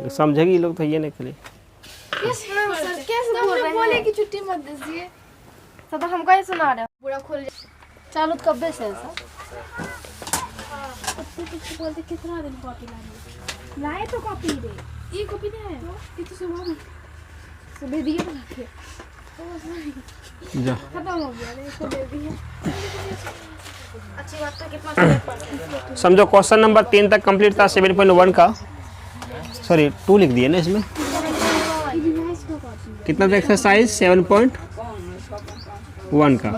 समझेगी लोग तो ये नहीं के लिए। कैसे बोल रहे हैं कि छुट्टी मत दीजिए, तो हमको ही सुना रहे हो। पूरा खुल चालू कब से ऐसा बोलते कितना दिन कॉपी लाए तो कॉपी दे, ये कॉपी नहीं है ये तो सुबह दिए बना के जा खत्म हो गया, इसको दे दिए। अच्छी बात है। कितना समझो क्वेश्चन नंबर 3 तक कंप्लीट था 7.1 का, सॉरी 2 लिख दिए ना इसमें। कितना था एक्सरसाइज? 7.1 का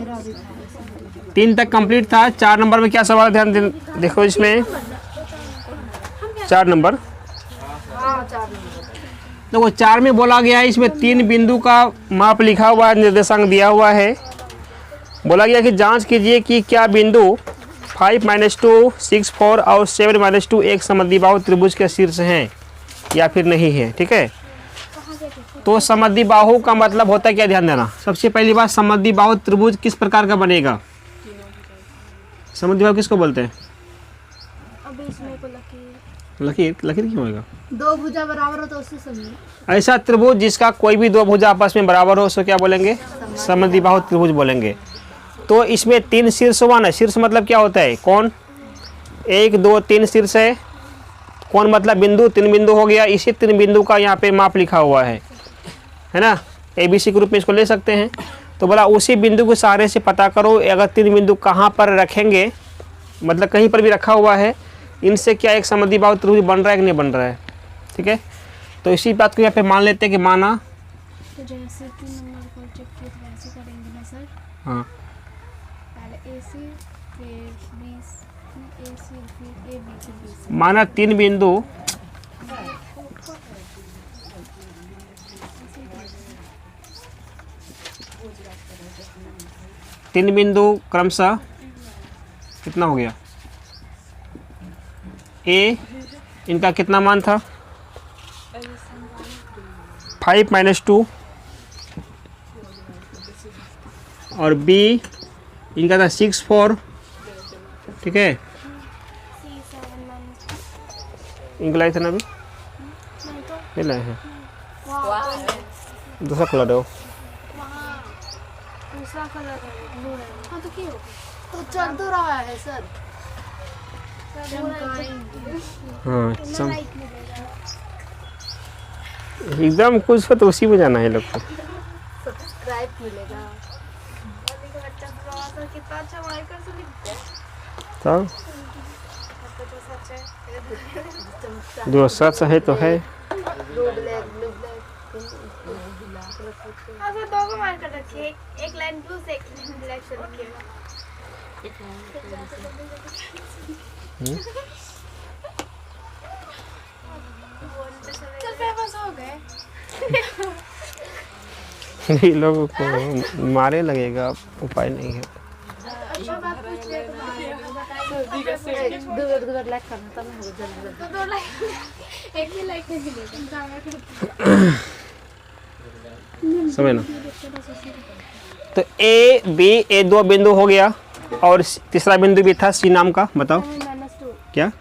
3 तक कंप्लीट था। 4 नंबर में क्या सवाल? ध्यान देखो इसमें 4 नंबर। देखो 4 में बोला गया है, इसमें 3 बिंदु का माप लिखा हुआ है, निर्देशांक दिया हुआ है। बोला गया कि जांच कीजिए कि क्या बिंदु 5 - 2 6 4 और 7 - 2 एक समद्विबाहु त्रिभुज के शीर्ष हैं या फिर नहीं है। ठीक है, तो समद्विबाहु का मतलब होता है क्या? ध्यान देना। सबसे पहली बात, समद्विबाहु त्रिभुज किस प्रकार का बनेगा? समद्विबाहु किसको बोलते हैं? अभी इसमें को लकीर क्यों होगा? दो भुजा बराबर हो तो उससे समझिए। ऐसा त्रिभुज जिसका कोई भी 2 भुजा आपस में बराबर हो उसको क्या बोलेंगे? समद्विबाहु त्रिभुज बोलेंगे। तो इसमें 3 शीर्षवान है। शीर्ष मतलब क्या होता है? कौन? 1 2 3 शीर्ष है। कौन मतलब बिंदु? 3 बिंदु हो गया। इसी 3 बिंदु का यहाँ पे माप लिखा हुआ है ना? ABC के रूप में इसको ले सकते हैं। तो बोला उसी बिंदु के सहारे से पता करो अगर 3 बिंदु कहाँ पर रखेंगे, मतलब कहीं पर भी रखा हुआ है, इनसे क्या एक समद्विबाहु त्रिभुज बन रहा है कि नहीं बन रहा है। ठीक है, तो इसी बात को यहाँ पे मान लेते हैं कि माना। तो जैसे 3 नंबर को चेक किया तो वैसे करेंगे ना सर? हाँ, पहले AC फिर BC AC फिर AB फिर BC। माना 3 बिंदु क्रमशः कितना हो गया? A इनका कितना मान था? 5 - 2 और B इनका था 6 4। ठीक है, इनका लाए थे ना अभी? नहीं लाए हैं, दूसरा खुला दो। दूसरा कलर ब्लू है। हाँ तो क्यों? तो चल तो रहा है सर। हाँ एकदम कुछ तो उसी में जाना है लोग को। सब्सक्राइब मिलेगा। बच्चा तो कितना अच्छा माइकर से लिखते हैं। तो तो सच है। जो सच है तो है। ब्लू ब्लैक हाँ सर, 2 को मार्कर रखिए, एक लाइन ब्लू से एक लाइन ब्लैक से लिखिएगा। चल फेमस हो गए। ये लोगों को मारे लगेगा, उपाय नहीं है। अच्छा बात पूछ ले दो लाइक करना तब मैं जल्दी 2 लाइक एक ही लाइक नहीं मिलेगा समझ ना। तो ए बी, ए 2 बिंदु हो गया और तीसरा बिंदु भी था सी नाम का, बताओ क्या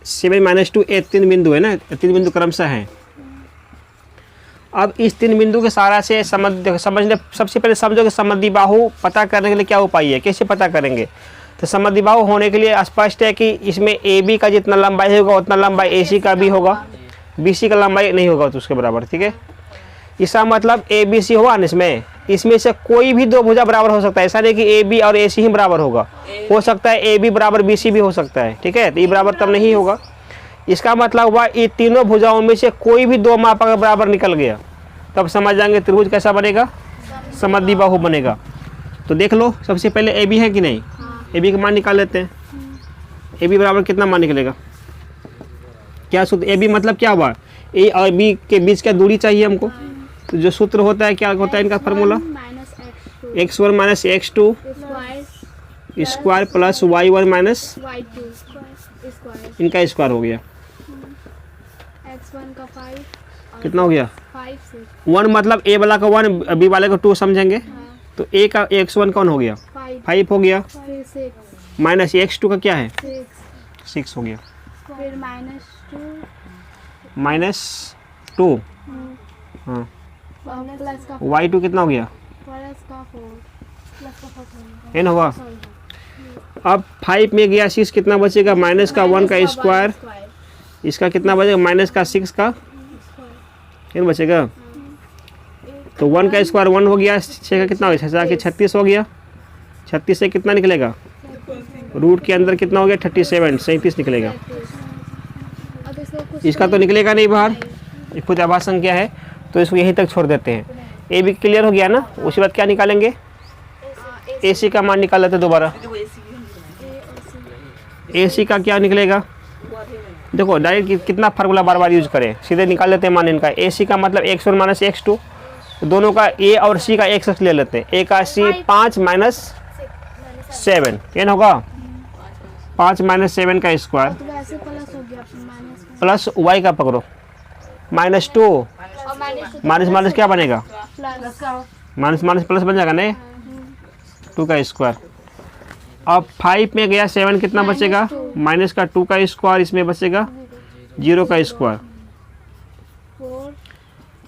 7 - 2 ए 3 बिंदु है ना, 3 बिंदु क्रमशः हैं। अब इस 3 बिंदु के सारा से समझने, सबसे पहले समझो कि समद्विबाहु पता करने के लिए क्या उपाय है, कैसे पता करेंगे। तो समद्विबाहु होने के लिए स्पष्ट है कि इसमें ए बी का जितना लंबाई होगा उतना लंबाई ए सी का भी होगा, बी सी का लंबाई नहीं होगा तो उसके बराबर, ठीक है। इसका मतलब ए बी सी हुआ ना, इसमें से कोई भी 2 भुजा बराबर हो सकता है। ऐसा नहीं कि ए बी और ए सी ही बराबर होगा, हो सकता है ए बी बराबर बी सी भी हो सकता है, ठीक है। तो ये बराबर तब नहीं होगा। इसका मतलब हुआ ये तीनों भुजाओं में से कोई भी 2 माप अगर बराबर निकल गया तब समझ जाएंगे त्रिभुज कैसा बनेगा, समद्विबाहु बनेगा। तो देख लो, सबसे पहले ए बी है कि नहीं, ए बी का मान निकाल लेते हैं। ए बी बराबर कितना मान निकलेगा, क्या सूत्र, ए बी मतलब क्या हुआ, ए और बी के बीच का दूरी चाहिए हमको। तो जो सूत्र होता है, क्या होता है इनका formula, x1 - x2 square plus y1 minus इनका स्क्वायर हो गया। x1 का 5 कितना हो गया 5 1, मतलब ए वाला का 1 बी वाले का 2 समझेंगे। तो ए का x1 कौन हो गया 5 हो गया, 6 माइनस x2 का क्या है 6 हो गया, फिर -2 हाँ, प्लस का y2 कितना हो गया प्लस का 4 प्लस का 4 n होगा। अब 5 में गया 6, कितना बचेगा माइनस का 1 का स्क्वायर, इसका कितना बचेगा माइनस का 6 का n बचेगा। तो 1 का स्क्वायर 1 हो गया, 6 का कितना हो गया 6 के 36 हो गया। 36 से कितना निकलेगा, रूट के अंदर कितना हो गया 37, 37 निकलेगा। इसका तो निकलेगा नहीं बाहर, ये खुद आभास संख्या है, तो इसको यहीं तक छोड़ देते हैं। ए भी क्लियर हो गया ना। उसके बाद क्या निकालेंगे, ए सी का मान निकाल लेते दोबारा। ए सी का क्या निकलेगा, देखो डायरेक्ट कितना फार्मूला बार बार यूज करें, सीधे निकाल लेते हैं मान इनका। ए सी का मतलब x1 माइनस x2, दोनों का ए और सी का x ले लेते हैं। ए का सी 5 - 7 n होगा, 5 - 7 का स्क्वायर तो वैसे प्लस हो गया प्लस y का पकड़ो -2, और माइनस माइनस क्या बनेगा प्लस का माइनस माइनस प्लस बन जाएगा नहीं, 2 का स्क्वायर। अब 5 में गया 7, कितना बचेगा माइनस का 2 का स्क्वायर, इसमें बचेगा 0 का स्क्वायर। 4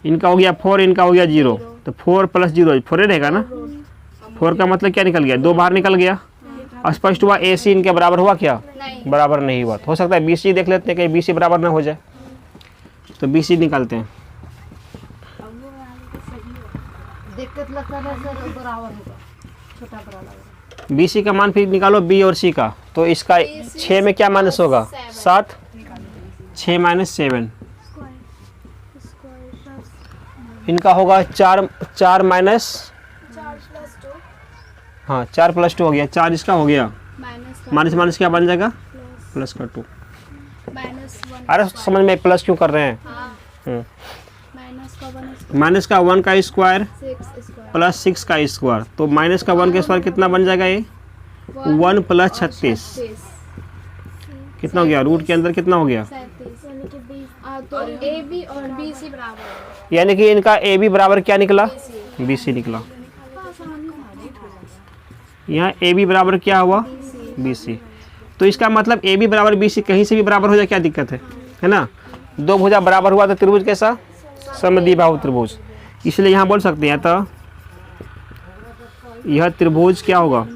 इनका हो गया 4, इनका हो गया 0, तो 4 + 0 4 ही रहेगा ना। 4 का मतलब क्या निकल गया, 2 बाहर निकल गया। स्पष्ट हुआ ए सी इनके बराबर हुआ क्या, नहीं बराबर नहीं हुआ। तो हो सकता है बी सी देख लेते हैं, कहीं बी सी बराबर ना हो जाए, तो बी सी निकालते हैं। दिक्कत लगता है सर, बराबर होगा छोटा बराबर। बी सी का मान फिर निकालो बी और सी का, तो इसका 6 में क्या माइनस होगा 7, 6 - 7 इनका होगा 4 माइनस 4 + 2 हाँ 4 + 2 हो गया, 4 इसका हो गया, माइनस माइनस क्या बन जाएगा प्लस का 2। -1 अरे समझ में प्लस क्यों कर रहे हैं, माइनस का 1 का स्क्वायर 6 स्क्वायर प्लस 6 का स्क्वायर, तो माइनस का 1 का स्क्वायर कितना बन जाएगा, ये 1 + 36 कितना हो गया, रूट के अंदर कितना हो गया, 37 तो ए बी और बी सी बराबर है, यानी कि इनका ए बी बराबर क्या निकला बी सी निकला। यहाँ ए बी बराबर क्या हुआ बी सी। तो इसका मतलब ए बी बराबर बी सी कहीं से भी बराबर हो जाए, क्या दिक्कत है ना। 2 भुजा बराबर हुआ तो त्रिभुज कैसा, समद्विबाहु त्रिभुज। इसलिए यहाँ बोल सकते हैं तो यह त्रिभुज क्या होगा,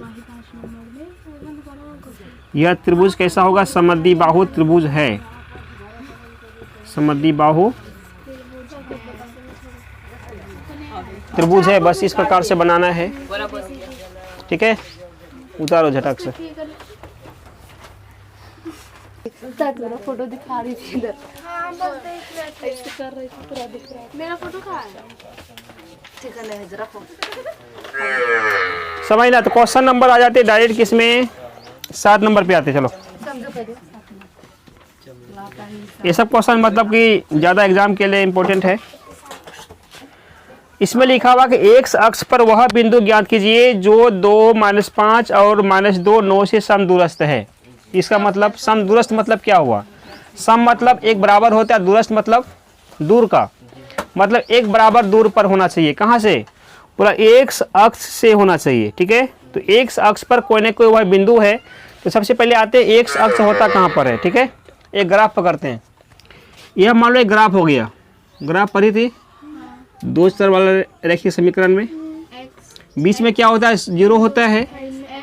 यह त्रिभुज कैसा होगा, समद्विबाहु त्रिभुज है, समद्विबाहु त्रिभुज है। बस इस प्रकार से बनाना है, ठीक है। उतारो झटक से। फोटो दिखा रही थी इधर, हाँ बस ऐसे कर रही थी, पूरा दिख रहा है। मेरा फोटो कहाँ है, ठीक है जरा समझ ना। तो क्वेश्चन नंबर आ जाते डायरेक्ट किसमें 7 नंबर पे आते। चलो समझो पहले ये सब क्वेश्चन मतलब कि ज़्यादा एग्जाम के लिए इम्पोर्टेंट है। इसमें लिखा हुआ कि एक्स अक्ष पर वह बिंदु ज्ञात कीजिए जो 2, -5 और -2, 9 से समदूरस्थ है। इसका मतलब समदूरस्थ मतलब क्या हुआ? सम मतलब एक बराबर होता है, दूरस्थ मतलब दूर का, मतलब एक बराबर दूर पर होना चाहिए। कहाँ से? पूरा एक्स अक्ष से होना चाहिए। ठीक है, तो एक्स अक्ष पर कोई ना कोई वह बिंदु है। तो सबसे पहले आते हैं एक्स अक्ष होता कहाँ पर है। ठीक है, एक ग्राफ पकड़ते हैं। यह मान लो एक ग्राफ हो गया, ग्राफ पढ़ी थी दो स्तर वाला रेखीय समीकरण में। बीच में क्या होता है? जीरो होता है।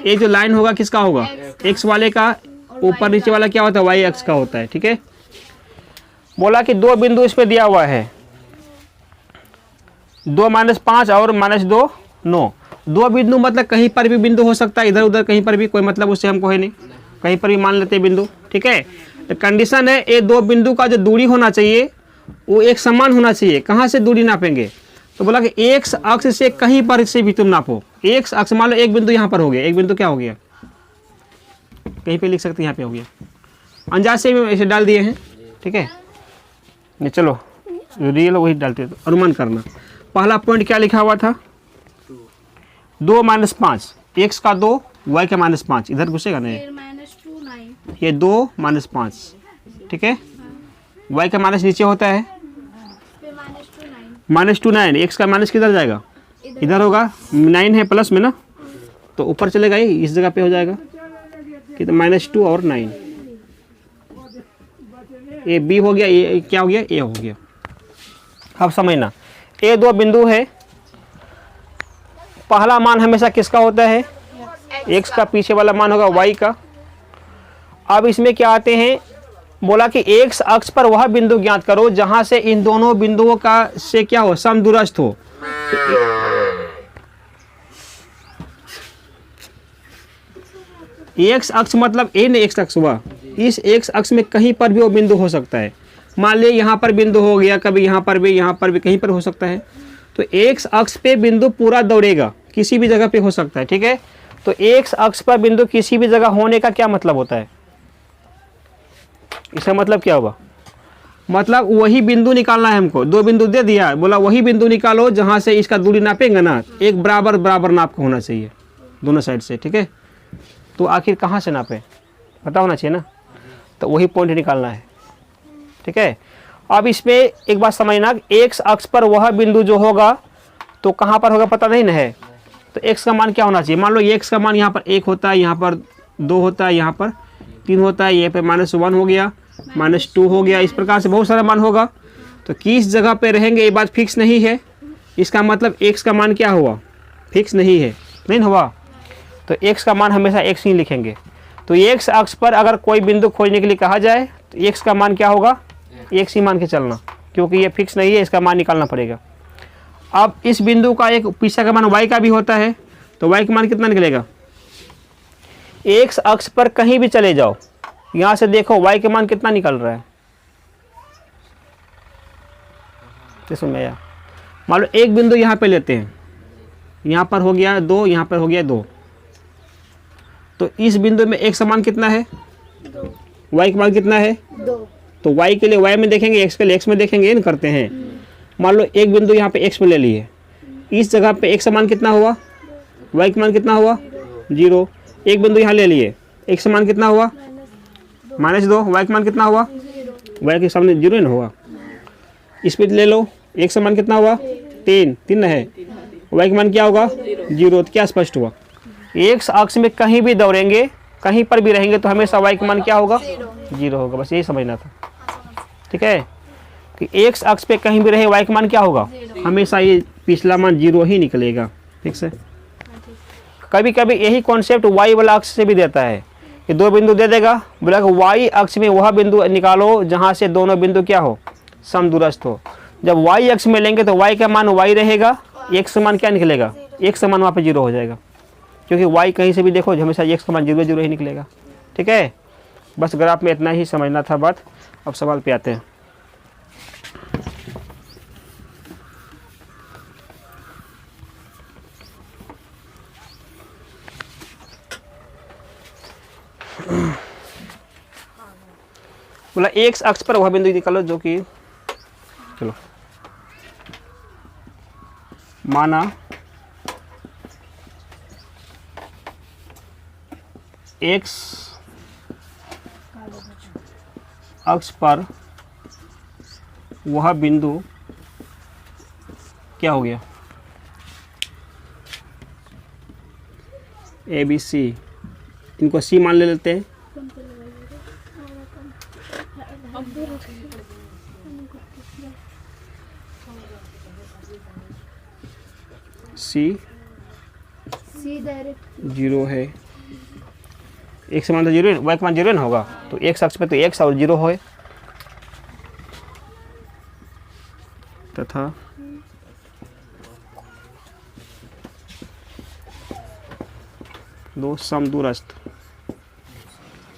ये जो लाइन होगा किसका होगा? एक्स वाले का। ऊपर नीचे वाला क्या होता है? वाई अक्ष का होता है। ठीक है, बोला कि दो बिंदु इस पे दिया हुआ है, 2, -5 और -2, 9। दो बिंदु मतलब कहीं पर भी बिंदु हो सकता है, इधर उधर कहीं पर भी, कोई मतलब उससे हमको है नहीं, कहीं पर भी मान लेते हैं बिंदु। ठीक है, तो कंडीशन है ये दो बिंदु का जो दूरी होना चाहिए वो एक समान होना चाहिए। कहाँ से दूरी नापेंगे? तो बोला कि एक्स अक्ष से कहीं पर से भी तुम नापो। एक्स अक्ष मान लो एक बिंदु यहाँ पर हो गया, एक बिंदु क्या हो गया, कहीं पे लिख सकते हैं, यहाँ पे हो गया, अंदाज से भी ऐसे डाल दिए हैं। ठीक है, नहीं चलो रियल वही डालते तो अनुमान करना। पहला पॉइंट क्या लिखा हुआ था? 2 - 5, एक्स का 2, वाई का -5, इधर घुसेगा नहीं, ये 2 - 5। ठीक है, वाई का माइनस नीचे होता है, -2 9, एक्स का माइनस किधर जाएगा? इधर होगा, 9 है प्लस में ना, तो ऊपर चलेगा, ये इस जगह पे हो जाएगा कि तो -2 और 9, ये बी हो गया, ये क्या हो गया? ए हो गया। अब समझना, ये दो बिंदु है, पहला मान हमेशा किसका होता है? एक्स का, पीछे वाला मान होगा वाई का। अब इसमें क्या आते हैं? बोला कि एक्स अक्ष पर वह बिंदु ज्ञात करो जहां से इन दोनों बिंदुओं का से क्या हो? समदूरस्थ हो। एक्स अक्ष मतलब इन एक्स अक्ष हुआ, इस एक्स अक्ष में कहीं पर भी वो बिंदु हो सकता है। मान लिया यहाँ पर बिंदु हो गया, कभी यहाँ पर भी कहीं पर हो सकता है। तो एक्स अक्ष पे बिंदु पूरा दौड़ेगा, किसी भी जगह पे हो सकता है। ठीक है, तो एक्स अक्ष पर बिंदु किसी भी जगह होने का क्या मतलब होता है? इसका मतलब क्या होगा? मतलब वही बिंदु निकालना है हमको। दो बिंदु दे दिया, बोला वही बिंदु निकालो जहां से इसका दूरी नापेंगे ना, एक बराबर बराबर नाप का होना चाहिए दोनों साइड से। ठीक है, तो आखिर कहाँ से नापे पता होना चाहिए ना, तो वही पॉइंट निकालना है। ठीक है, अब इसमें एक बात समझना, एक्स अक्ष पर वह बिंदु जो होगा तो कहाँ पर होगा पता नहीं ना है, तो एक्स का मान क्या होना चाहिए? मान लो एक्स का मान यहाँ पर 1 होता है, यहाँ पर 2 होता है, यहाँ पर 3 होता है, ये पे -1 हो गया, -2 हो गया, इस प्रकार से बहुत सारा मान होगा। तो किस जगह पे रहेंगे ये बात फिक्स नहीं है। इसका मतलब एक्स का मान क्या हुआ? फिक्स नहीं है, नहीं हुआ। तो एक्स का मान हमेशा एक्स ही लिखेंगे। तो एक्स अक्ष पर अगर कोई बिंदु खोजने के लिए कहा जाए तो एक्स का मान क्या होगा? एक्स ही मान के चलना, क्योंकि ये फिक्स नहीं है, इसका मान निकालना पड़ेगा। अब इस बिंदु का एक पीछे का मान वाई का भी होता है, तो वाई का मान कितना निकलेगा? एक्स अक्ष पर कहीं भी चले जाओ, यहाँ से देखो वाई का मान कितना निकल रहा है। इसमें मान लो एक बिंदु यहाँ पे लेते हैं, यहाँ पर हो गया 2, यहाँ पर हो गया 2, तो इस बिंदु में एक समान कितना है? 2। वाई का मान कितना है? 2। तो वाई के लिए वाई में देखेंगे, एक्स के लिए एक्स में देखेंगे, इन करते हैं। मान लो एक बिंदु यहाँ पे एक्स में ले लिए, इस जगह पे एक समान कितना हुआ? वाई का मान कितना हुआ? 0। एक बिंदु यहाँ ले लिए, एक समान कितना हुआ? -2। वाई का मान कितना हुआ? वाई के सामने 0 ना हुआ। इस पे ले लो, एक समान कितना हुआ? 3 है, वाई का मान क्या होगा? 0। तो क्या स्पष्ट हुआ? एक्स अक्ष में कहीं भी दौड़ेंगे, कहीं पर भी रहेंगे तो हमेशा वाई का मान क्या होगा? 0 होगा। बस यही समझना था। ठीक है, कि एक्स अक्ष पे कहीं भी रहे वाई का मान क्या होगा? हमेशा ये पिछला मान 0 ही निकलेगा। ठीक है, कभी कभी यही कॉन्सेप्ट वाई वाला अक्ष से भी देता है कि दो बिंदु दे देगा, बोला कि वाई अक्ष में वह बिंदु निकालो जहाँ से दोनों बिंदु क्या हो? समदूरस्थ हो। जब वाई अक्ष में लेंगे तो वाई का मान वाई रहेगा, एक्स का मान क्या निकलेगा? एक्स का मान वहाँ पे 0 हो जाएगा, क्योंकि वाई कहीं से भी देखो हमेशा एक्स का मान 0 ही निकलेगा। ठीक है, बस ग्राफ में इतना ही समझना था बात। अब सवाल पे आते हैं। बोला एक्स अक्ष पर वह बिंदु निकालो जो कि, चलो माना x अक्ष पर वह बिंदु क्या हो गया, ए बी सी, इनको सी मान ले लेते हैं। सी डायरेक्ट 0 है, x मान तो 0 है, y का मान 0 ना होगा, तो x अक्ष पे तो x और 0 है, तथा दो समदूरस्थ,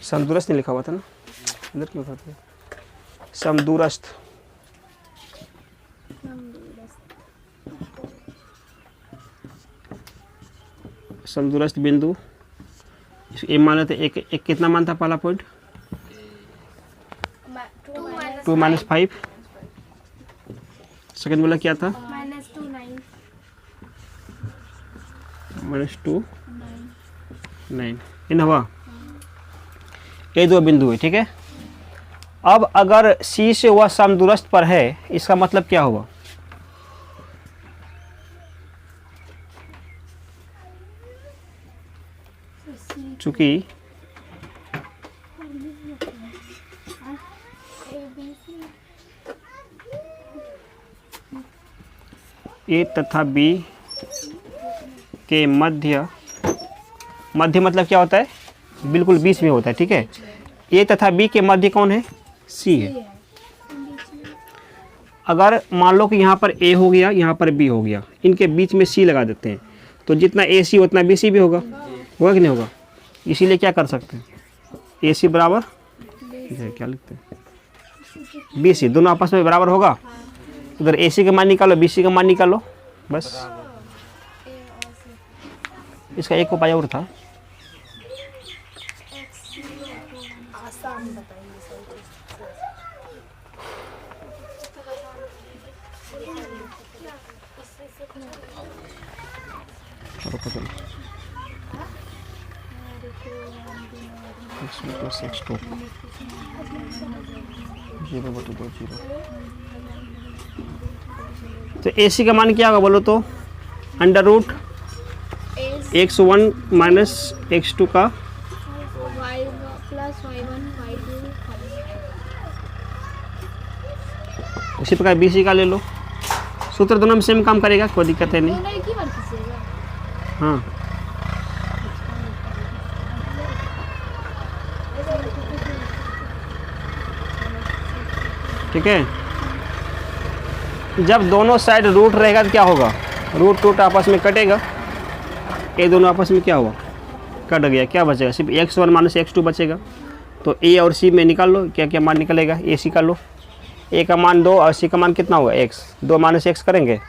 समदूरस्थ नहीं लिखा हुआ था ना, इधर क्यों लिखा था, समदूरस्थ समदूरस्थ बिंदु, ए मान लेते, एक कितना मान था पहला पॉइंट, 2 - 5, सेकंड बोला क्या था, -2 9 इन हुआ, ये दो बिंदु है, ठीक है। अब अगर C से वह समदूरस्थ पर है, इसका मतलब क्या हुआ, चूंकि ए तथा बी के मध्य मतलब क्या होता है, बिल्कुल बीच में होता है, ठीक है। ए तथा बी के मध्य कौन है, सी है। अगर मान लो कि यहाँ पर ए हो गया, यहाँ पर बी हो गया, इनके बीच में सी लगा देते हैं, तो जितना ए सी उतना बी सी भी होगा कि नहीं होगा। इसीलिए क्या कर सकते हैं, ए सी बराबर क्या लिखते हैं, बी सी, दोनों आपस में बराबर होगा। उधर ए सी का मान निकालो, बी सी का मान निकालो, बस। इसका एक उपाय और था, x1 + x2 0/2 0। तो ए सी का मान क्या होगा बोलो तो, √x1 - x2 का उसी प्रकार बी सी का ले लो, सूत्र दोनों में सेम काम करेगा, कोई दिक्कत है नहीं। हाँ ठीक है। जब दोनों साइड रूट रहेगा तो क्या होगा, रूट आपस में कटेगा, ये दोनों आपस में क्या हुआ, कट गया, क्या बचेगा, सिर्फ x1 - x2 बचेगा। तो ए और सी में निकाल लो, क्या क्या मान निकलेगा, ए सी का लो, ए का मान 2 और सी का मान कितना होगा x, 2 - x करेंगे,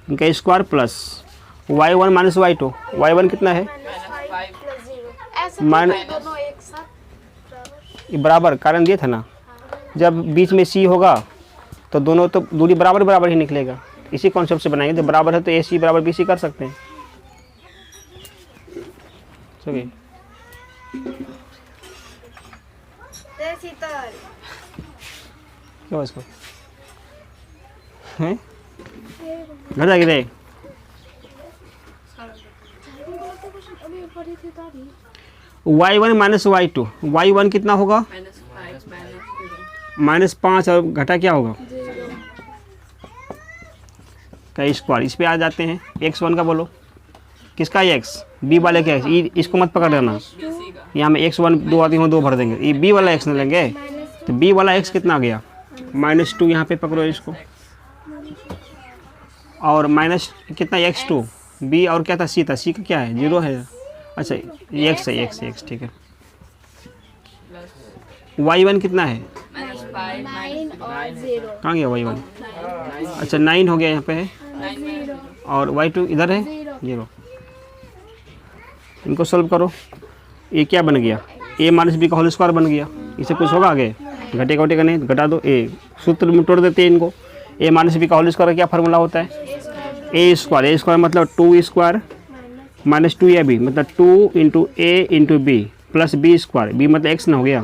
इनका square plus y1 - y2, y1 कितना है बराबर, कारण दिए था ना, जब बीच में सी होगा तो दोनों तो दूरी बराबर ही निकलेगा। इसी कॉन्सेप्ट से बनाएंगे, जब बराबर है तो ए सी बराबर बी सी कर सकते हैं। क्या इसको हैं घर जाके दे, y1 - y2, y1 कितना होगा -5 और घटा क्या होगा का स्क्वायर, इस पे आ जाते हैं। x1 का बोलो, किसका x, b वाले का x, इसको मत पकड़ लेना, यहाँ में x1 2 आती हूँ 2 भर देंगे, ये b वाला x न लेंगे, तो b वाला x कितना आ गया -2, यहाँ पे पकड़ो इसको, और माइनस कितना x2, b और क्या था c था, c का क्या है 0 है, अच्छा x है, x ठीक है। y1 कितना है 9 और 0, कहाँ गया y1, अच्छा 9 हो गया यहाँ पे है, और y2 इधर है 0। इनको सॉल्व करो, ये क्या बन गया, a - b का होल स्क्वायर बन गया। इसे कुछ होगा आगे, घटेगा नहीं, घटा दो, ए सूत्र में तोड़ देते हैं इनको, ए माइनस बी का होल स्क्वायर का क्या फार्मूला होता है? ए स्क्वायर मतलब 2 स्क्वायर माइनस 2ab मतलब 2 into A into B plus B square, B मतलब एक्स ना हो गया।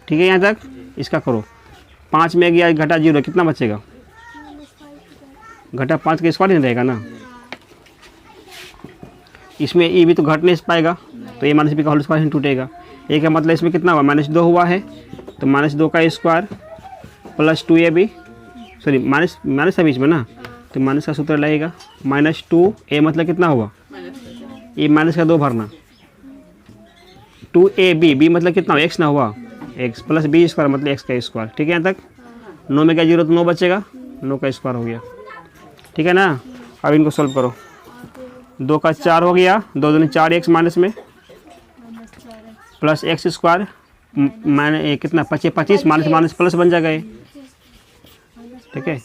ठीक है, यहाँ तक इसका करो। 5 में गया घटा 0, कितना बचेगा? घटा 5 का स्क्वायर नहीं रहेगा ना, इसमें ए भी तो घट नहीं पाएगा, तो ए माइनस बी का होल स्क्वायर ही टूटेगा। ए का मतलब इसमें कितना हुआ? -2 हुआ है, तो -2 का square plus 2ab, sorry minus है बीच में ना, तो माइनस का सूत्र लगेगा -2 ए मतलब कितना हुआ? ए माइनस का 2 भरना, 2ab बी मतलब कितना हुआ? एक्स ना हुआ, एक्स प्लस बी स्क्वायर मतलब एक्स का स्क्वायर। ठीक है, यहाँ तक 9 में क्या 0 तो 9 बचेगा, 9 का स्क्वायर हो गया। ठीक है ना, अब इनको सोल्व करो। 2 का 4 हो गया, 2 दूनी 4 एक्स माइनस में प्लस एक्स स्क्वायर मैंने कितना 25 माइनस माइनस प्लस बन जाएगा ये। ठीक है,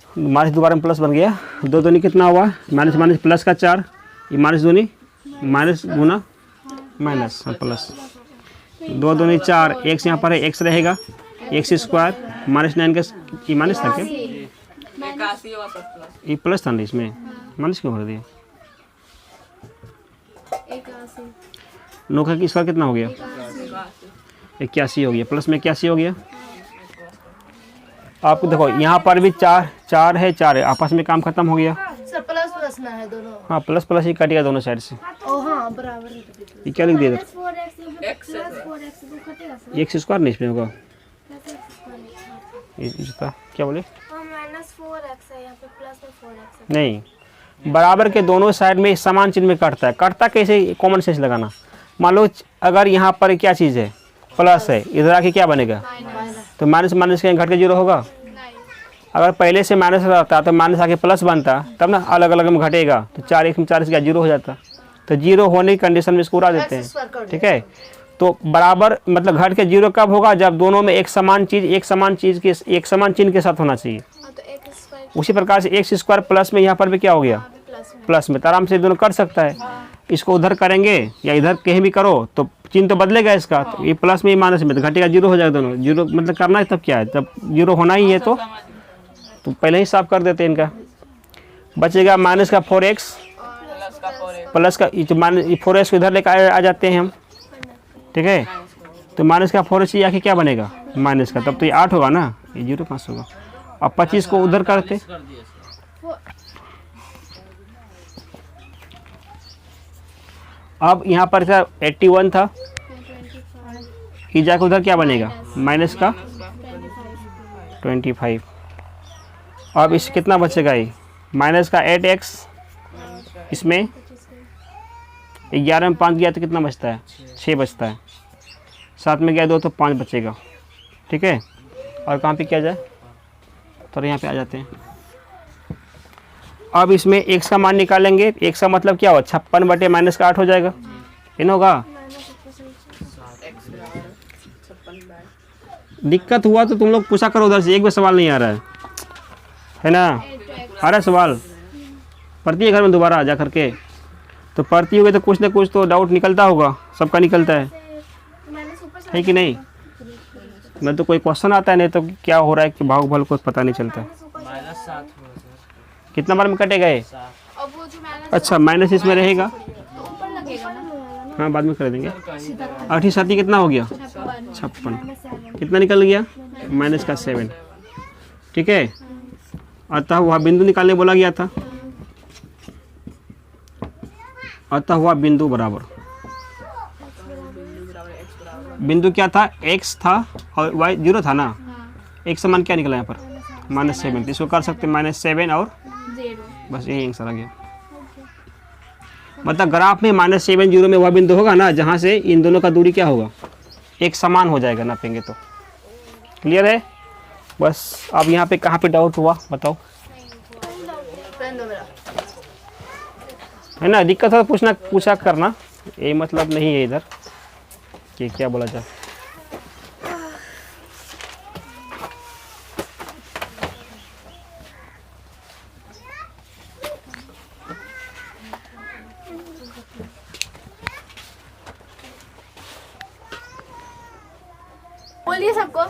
माइनस दोबारा में प्लस बन गया। 2 दूनी कितना हुआ? माइनस माइनस प्लस का 4, ये माइनस दूनी माइनस गुना माइनस प्लस, 2 दूनी 4, एक्स यहाँ पर है, एक्स रहेगा, एक्स स्क्वायर माइनस 9 का ये माइनस था क्या? ये प्लस था ना, इसमें माइनस क्यों भर दिया? 9 का स्क्वायर कितना हो गया? 81 हो गया, प्लस में 81 हो गया। आपको देखो यहाँ पर भी 4 है, आपस में काम खत्म हो गया। सर प्लस प्लस ना है दोनों। हाँ, प्लस प्लस ही कटेगा दोनों साइड से। ओ हाँ बराबर है। ये क्या लिख दिया इधर? -4x एक्स स्क्वायर नहीं इसमें होगा, क्या बोले? -4x है, यहाँ पे प्लस में 4x है। नहीं, बराबर के दोनों साइड में समान चिन्ह में कटता है। कटता कैसे? कॉमन सेंस लगाना। मान लो अगर यहाँ पर क्या चीज़ है? प्लस है, इधर आके क्या बनेगा? तो माइनस माइनस के घट के 0 होगा। अगर पहले से माइनस रहता तो माइनस आके प्लस बनता, तब ना अलग अलग में घटेगा, तो 4 में 4 0 हो जाता। तो 0 होने की कंडीशन में इसको उड़ा देते हैं। ठीक है, तो बराबर मतलब घट के 0 कब होगा? जब दोनों में एक समान चीज़ के एक समान चिन्ह के साथ होना चाहिए। उसी प्रकार से एक्स स्क्वायर प्लस में यहाँ पर भी क्या हो गया? प्लस में, तो आराम से दोनों कर सकता है। इसको उधर करेंगे या इधर कहीं भी करो तो चिन्ह तो बदलेगा इसका, तो ये प्लस में ये माइनस में, तो घटेगा 0 हो जाएगा दोनों। 0 मतलब करना है तब क्या है, तब 0 होना ही है, तो पहले ही साफ कर देते हैं। इनका बचेगा माइनस का 4x प्लस का 4x को इधर लेकर आ जाते हैं हम। ठीक है, तो माइनस का 4x आके क्या बनेगा? माइनस का, तब तो ये 8 होगा ना, ये 0 5 होगा। अब 25 को उधर करते, अब यहाँ पर था 81 था, ये जाकर उधर क्या बनेगा? माइनस का 25। अब इस कितना बचेगा? ये माइनस का 8x, इसमें 11 में 5 गया तो कितना बचता है? 6 बचता है। 7 में गया 2 तो 5 बचेगा। ठीक है, और कहाँ पे किया जाए? तो यहाँ पे आ जाते हैं। अब इसमें x का मान निकालेंगे। x का मतलब क्या हुआ? 56 बटे माइनस का 8 हो जाएगा, इन होगा। दिक्कत हुआ तो तुम लोग पूछा करो उधर से, एक भी सवाल नहीं आ रहा है ना? आ रहा है सवाल? पढ़ती है घर में दोबारा जा करके, तो पढ़ती होगी तो कुछ ना कुछ तो डाउट निकलता होगा, सबका निकलता है कि नहीं? मैं तो कोई क्वेश्चन आता है, नहीं तो क्या हो रहा है कि भाव भल को पता नहीं चलता है। कितना बार में कटेगा ये? अच्छा, माइनस इसमें रहेगा, हाँ बाद में कर देंगे। 8 7 कितना हो गया? 56। कितना निकल गया? माइनस का 7। ठीक है, अतः वह बिंदु निकालने बोला गया था, अतः हुआ बिंदु बराबर, बिंदु क्या था? x था और y 0 था ना। x समान क्या निकला यहाँ पर? -7। इसको कर सकते -7 और 0, बस यही आंसर आ गया। मतलब ग्राफ में -7 0 में वह बिंदु होगा ना जहाँ से इन दोनों का दूरी क्या होगा? एक समान हो जाएगा, नापेंगे तो। क्लियर है? बस अब यहाँ पे कहाँ पे डाउट हुआ बताओ? है ना, दिक्कत है तो पूछा करना, ये मतलब नहीं है इधर कि क्या बोला जाए। बोलिए सबको,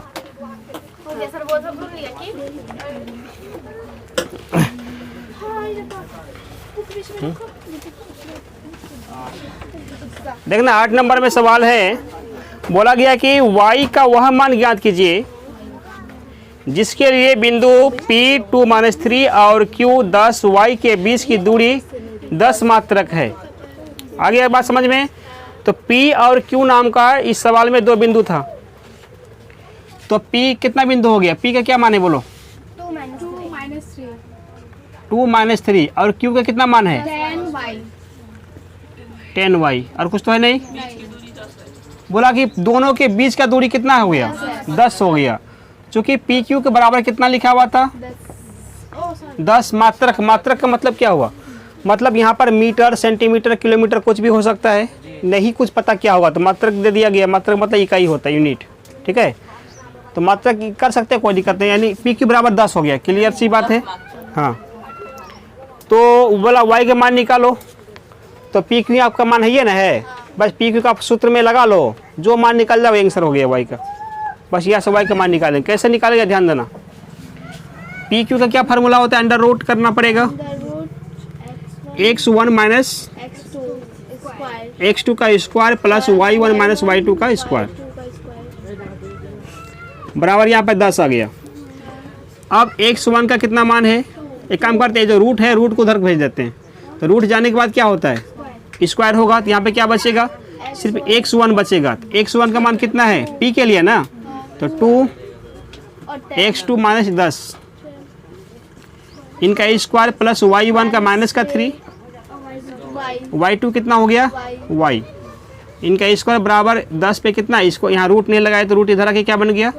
देखना 8 नंबर में सवाल है, बोला गया कि y का वह मान ज्ञात कीजिए जिसके लिए बिंदु P 2-3 और Q 10 y के बीच की दूरी 10 मात्रक है। आगे बात समझ में। तो P और Q नाम का इस सवाल में 2 बिंदु था, तो P कितना बिंदु हो गया? P का क्या मान है बोलो? 2-3 और Q का कितना मान है? 10y और कुछ तो है नहीं। बोला कि दोनों के बीच का दूरी कितना हो गया? 10 हो गया। चूंकि पी क्यू के बराबर कितना लिखा हुआ था? 10 मात्रक। मात्रक का मतलब क्या हुआ? मतलब यहाँ पर मीटर, सेंटीमीटर, किलोमीटर कुछ भी हो सकता है, नहीं कुछ पता क्या होगा तो मात्रक दे दिया गया। मात्रक मतलब इकाई होता है, यूनिट। ठीक है, तो मात्रक कर सकते हैं, कोई दिक्कत नहीं। यानी पी क्यू बराबर 10 हो गया। क्लियर सी बात है। हाँ, तो बोला वाई का मान निकालो, तो पी क्यू आपका मान है ये ना है, बस पी क्यू का आप सूत्र में लगा लो, जो मान निकल जाए वो आंसर हो गया वाई का। बस यहाँ से वाई का मान निकालेंगे। कैसे निकालेगा ध्यान देना। पी क्यू का क्या फार्मूला होता है? अंडर रूट करना पड़ेगा x1 माइनस x2 का square plus y1 minus y2 का स्क्वायर बराबर यहाँ पे 10 आ गया। अब x1 का कितना मान है? एक काम करते हैं, जो रूट है रूट को उधर भेज देते हैं, तो रूट जाने के बाद क्या होता है? स्क्वायर होगा, तो यहाँ पे क्या बचेगा? सिर्फ x1 बचेगा। तो x1 का मान कितना है? p के लिए ना, तो 2x2 माइनस 10 इनका स्क्वायर प्लस y1 का माइनस का 3 y2 कितना हो गया? y इनका स्क्वायर बराबर 10 पे कितना? इसको यहाँ रूट नहीं लगाए तो रूट इधर आके क्या बन गया?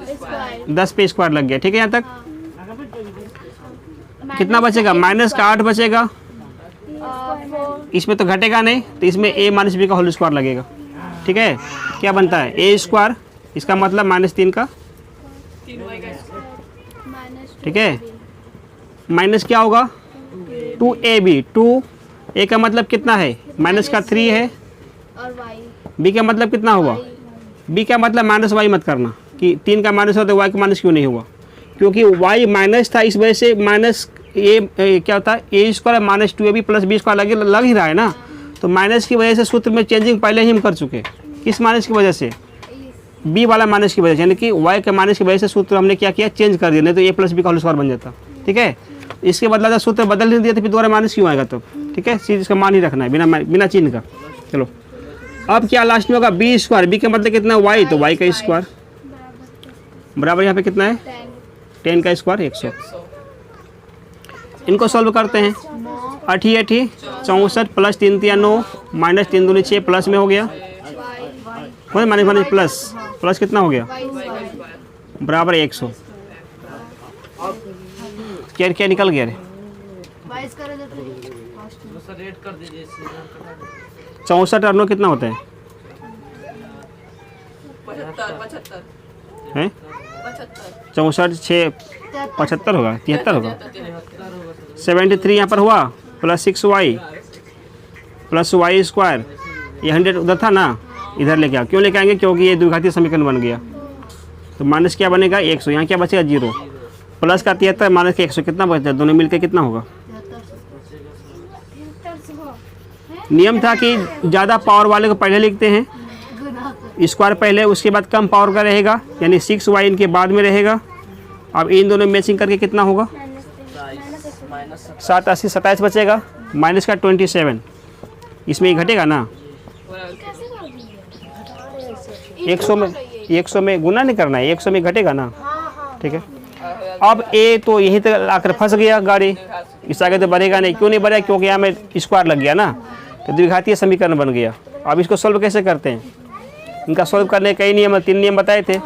10 पे स्क्वायर लग गया। ठीक है, यहाँ तक कितना बचेगा? माइनस का 8 बचेगा। इसमें तो घटेगा नहीं, तो इसमें a माइनस बी का होल स्क्वायर लगेगा। ठीक है, क्या बनता है? a स्क्वायर, इसका मतलब -3 का। ठीक है, माइनस क्या होगा? 2ab। 2a का मतलब कितना है? माइनस का 3 है। b का मतलब कितना हुआ? b का मतलब माइनस y मत करना कि 3 का माइनस होता है, y का माइनस क्यों नहीं हुआ? क्योंकि y माइनस था, इस वजह से माइनस क्या होता है? a square minus 2ab plus b square लग ही रहा है ना, तो माइनस की वजह से सूत्र में चेंजिंग पहले ही हम कर चुके। किस माइनस की वजह से? b वाला माइनस की वजह से, यानी कि y के माइनस की वजह से सूत्र हमने क्या किया? चेंज कर दिया, नहीं तो a प्लस बी का होल स्क्वायर बन जाता। ठीक है, इसके बदला जब सूत्र बदल नहीं दिया तो फिर दोबारा माइनस क्यों आएगा? तो ठीक है, सीधे इसका मान ही रखना है बिना चिन्ह का। चलो, अब क्या लास्ट में होगा? B square. बी का मतलब कितना? y, तो y का स्क्वायर बराबर यहाँ पे कितना है? 10 का स्क्वायर 100। इनको सॉल्व करते हैं। 8 64 प्लस 3 3 9 माइनस 3 2 6 प्लस में हो गया, माइनस माइनस प्लस प्लस कितना हो गया? बराबर 100। क्या क्या निकल गया रे? 64 और 9 कितना होता है? 64 6 75 होगा, 73 होगा। 73 यहाँ पर हुआ plus 6y plus y square, ये 100 उधर था ना, इधर लेके आओ। क्यों लेके आएंगे? क्योंकि ये द्विघातीय समीकरण बन गया। तो माइनस क्या बनेगा? 100। यहाँ क्या बचेगा? 0 प्लस का 73 माइनस का 100 कितना बचता है? दोनों मिलकर कितना होगा? नियम था कि ज़्यादा पावर वाले को पहले लिखते हैं, स्क्वायर पहले, उसके बाद कम पावर का रहेगा, यानी 6y इनके बाद में रहेगा। अब इन दोनों मैचिंग करके कितना होगा? 7 80 27 बचेगा, माइनस का 27, इसमें ये घटेगा ना। 100 में गुना नहीं करना है, 100 में घटेगा ना। ठीक है, अब ए तो यहीं तक आकर फंस गया गाड़ी, इस आगे तो बढ़ेगा नहीं। क्यों नहीं बढ़ेगा? क्योंकि यहाँ में स्क्वायर लग गया ना, तो द्विघातीय समीकरण बन गया। अब इसको सॉल्व कैसे करते हैं? इनका सॉल्व करने के कई नियम, 3 नियम बताए थे,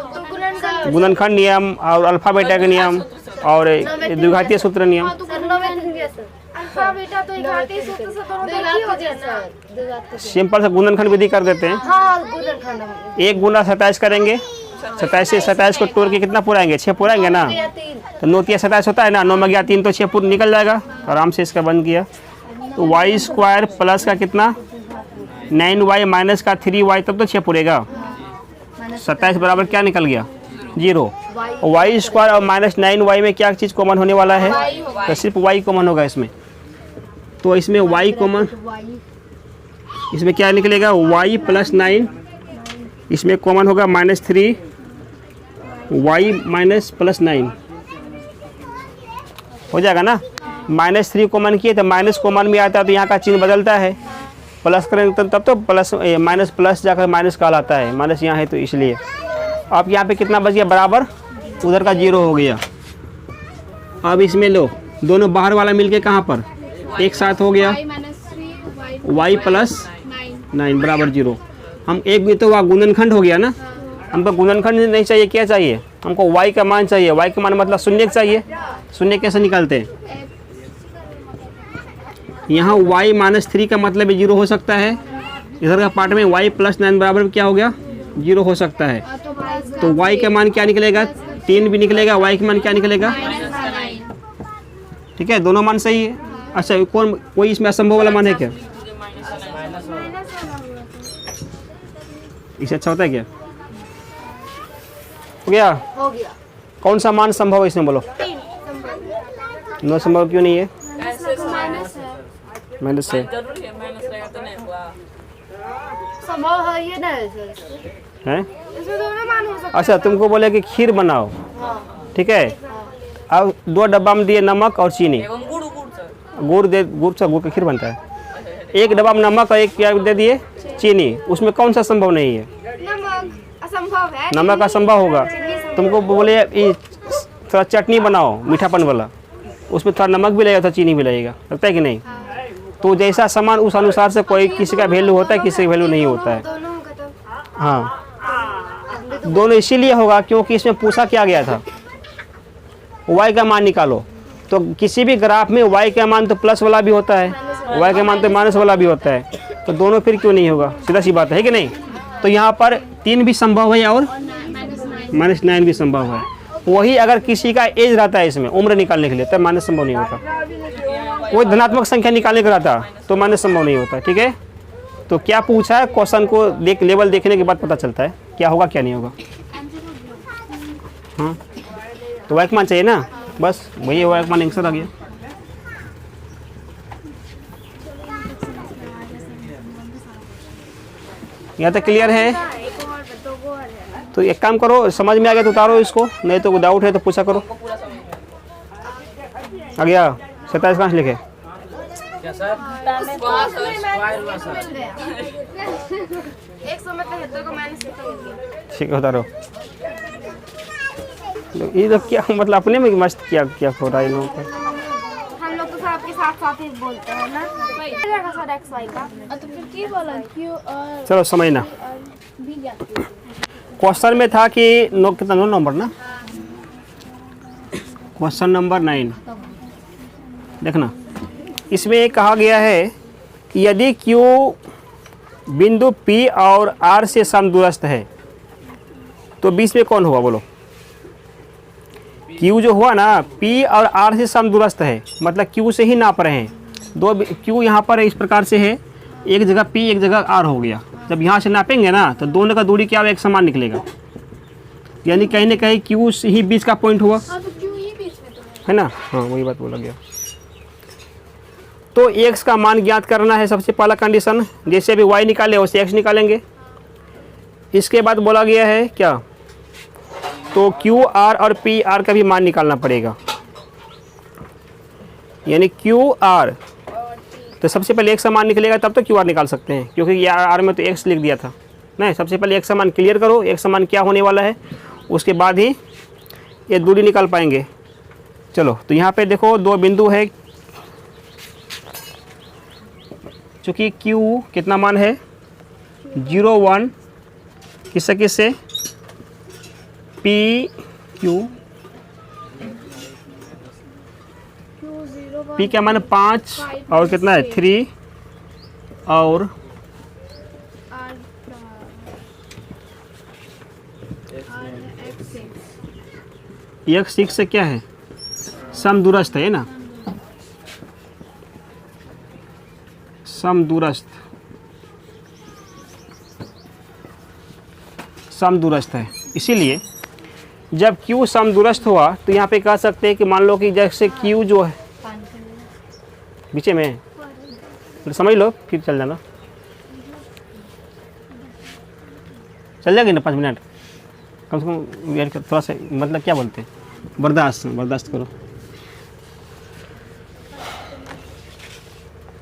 गुणनखंड नियम और अल्फा बीटा के नियम और द्विघातीय सूत्र नियम। सिंपल से गुणनखंड विधि कर देते हैं। 1 गुना 27 करेंगे, 27 से 27 को तोड़ के कितना पुराएंगे? 6 पुराएंगे ना, तो 9 3 27 होता है ना, 9 में गया 3 तो 6 पूरा निकल जाएगा। आराम से इसका बन गया। तो y स्क्वायर प्लस का कितना? 9y माइनस का 3y, तब तो 6 पूरेगा। 27 बराबर क्या निकल गया? जीरो। वाई स्क्वायर और -9y में क्या चीज़ कॉमन होने वाला है? तो सिर्फ y कॉमन होगा इसमें। तो इसमें y कॉमन, इसमें क्या निकलेगा? y + 9, इसमें कॉमन होगा -3 y - +9 हो जाएगा ना। -3 कॉमन किए तो माइनस कॉमन में आता है, तो यहाँ का चिन्ह बदलता है, प्लस करें तब तो प्लस माइनस प्लस जाकर माइनस कहलाता है, माइनस यहाँ है तो इसलिए। अब यहाँ पे कितना बच गया? बराबर, उधर का 0 हो गया। अब इसमें लो, दोनों बाहर वाला मिलके कहाँ पर एक साथ हो गया, y + 9 बराबर 0। हम एक भी तो वह गुणनखंड हो गया ना, हमको गुणनखंड नहीं चाहिए, क्या चाहिए हमको? y का मान चाहिए। y का मान मतलब शून्य चाहिए। शून्य कैसे निकालते हैं? यहाँ y - 3 का मतलब 0 हो सकता है, इधर का पार्ट में y + 9 बराबर क्या हो गया? 0 हो सकता है। तो y का मान क्या निकलेगा? 3 भी निकलेगा। y का मान क्या निकलेगा? ठीक है, दोनों मान सही है। अच्छा, कोई इसमें असंभव वाला मान है क्या? इससे अच्छा होता है क्या? हो गया? हो गया। कौन सा मान संभव है इसमें बोलो? 9 संभव क्यों नहीं है? माइनस है। संभव है ये नहीं हैं? इसमें दोनों मान हो सकते। अच्छा, तुमको बोले कि खीर बनाओ, ठीक है। अब 2 डब्बा में दिए नमक और चीनी, गुड़ गुड़ का खीर बनता है। एक डब्बा में नमक और एक क्या दे दिए? चीनी। उसमें कौन सा संभव नहीं है? नमक असंभव है। नमक असंभव होगा। तुमको बोले थोड़ा चटनी बनाओ मीठापन वाला, उसमें थोड़ा नमक भी लगेगा, थोड़ा चीनी भी लगेगा, लगता है कि नहीं? तो जैसा सामान उस अनुसार से कोई किसी का वैल्यू होता है, किसी का वैल्यू नहीं होता है। दोनों होगा तो हाँ, दोनों इसीलिए होगा क्योंकि इसमें पूछा क्या गया था, y का मान निकालो। तो किसी भी ग्राफ में y का मान तो प्लस वाला भी होता है, y का मान तो माइनस वाला भी होता है, तो दोनों फिर क्यों नहीं होगा? सीधा सी बात है कि नहीं? तो यहाँ पर 3 भी संभव है और -9 भी संभव है। वही अगर किसी का एज रहता है इसमें उम्र निकालने के लिए, तब माइनस संभव नहीं होता। कोई धनात्मक संख्या निकालने का रहता तो माइनस संभव नहीं होता। ठीक है, तो क्या पूछा है? क्वेश्चन को लेवल देखने के बाद पता चलता है क्या होगा क्या नहीं होगा। हाँ, तो y का मान चाहिए ना, बस वही y का मान आंसर आ गया। यहाँ तक क्लियर है? तो एक काम करो, समझ में आ गया तो उतारो इसको, नहीं तो डाउट है तो पूछा करो। आ गया? 27 कहाँ से लिखे? ठीक है, उतारो। ये तो क्या मतलब अपने में मस्त क्या क्या हो रहा है इन लोगों का? हम लोग तो सबके साथ ही बोलते हैं ना सर एक्स वाई का। तो फिर की बोला क्यों और चलो समझना। क्वेश्चन में था कि कितना 9 नंबर ना, क्वेश्चन नंबर 9 देखना। इसमें कहा गया है कि यदि Q बिंदु P और R से समदूरस्थ है तो बीच में कौन होगा बोलो? Q जो हुआ ना P और R से समदूरस्थ है, मतलब Q से ही नाप रहे हैं। दो Q यहाँ पर इस प्रकार से है, एक जगह P एक जगह R हो गया। जब यहाँ से नापेंगे ना तो दोनों का दूरी क्या एक समान निकलेगा, यानी कहीं ना कहीं Q से ही बीच का पॉइंट हुआ, है ना? हाँ, वही बात बोला गया। तो x का मान ज्ञात करना है सबसे पहला कंडीशन। जैसे अभी y निकाले वैसे x निकालेंगे। इसके बाद बोला गया है क्या, तो क्यू आर और पी आर का भी मान निकालना पड़ेगा, यानी क्यू आर तो सबसे पहले x का मान निकलेगा तब तो क्यू आर निकाल सकते हैं, क्योंकि ये आर में तो x लिख दिया था। नहीं, सबसे पहले x का मान क्लियर करो, x का मान क्या होने वाला है, उसके बाद ही ये दूरी निकाल पाएंगे। चलो, तो यहाँ पे देखो 2 बिंदु है, चूँकि Q कितना मान है 0 1, किससे किससे P Q P क्या मान है 5 और कितना है 3 और x 6 से क्या है समदूरस्थ है ना, समदूरस्थ है। इसीलिए जब Q समदूरस्थ हुआ तो यहाँ पे कह सकते हैं कि मान लो कि जैसे Q जो है बीच में है, तो समझ लो फिर चल जाना, चल जाएगी ना 5 मिनट कम से कम वेट कर, थोड़ा सा मतलब क्या बोलते हैं, बर्दाश्त करो।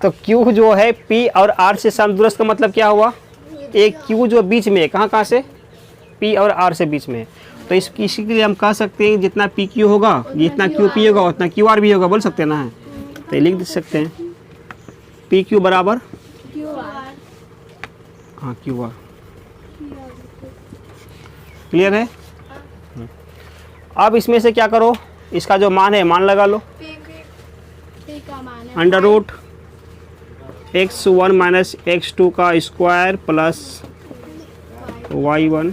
तो Q जो है P और R से समदूरस्थ का मतलब क्या हुआ, एक Q जो बीच में है, कहाँ से, P और R से बीच में है, तो इसी के लिए हम कह सकते हैं जितना PQ होगा जितना QP होगा उतना QR भी होगा, बोल सकते हैं ना, तो लिख सकते हैं PQ बराबर हाँ QR। क्लियर है। अब इसमें से क्या करो, इसका जो मान है मान लगा लो, under root x1 minus x2 का स्क्वायर प्लस y1।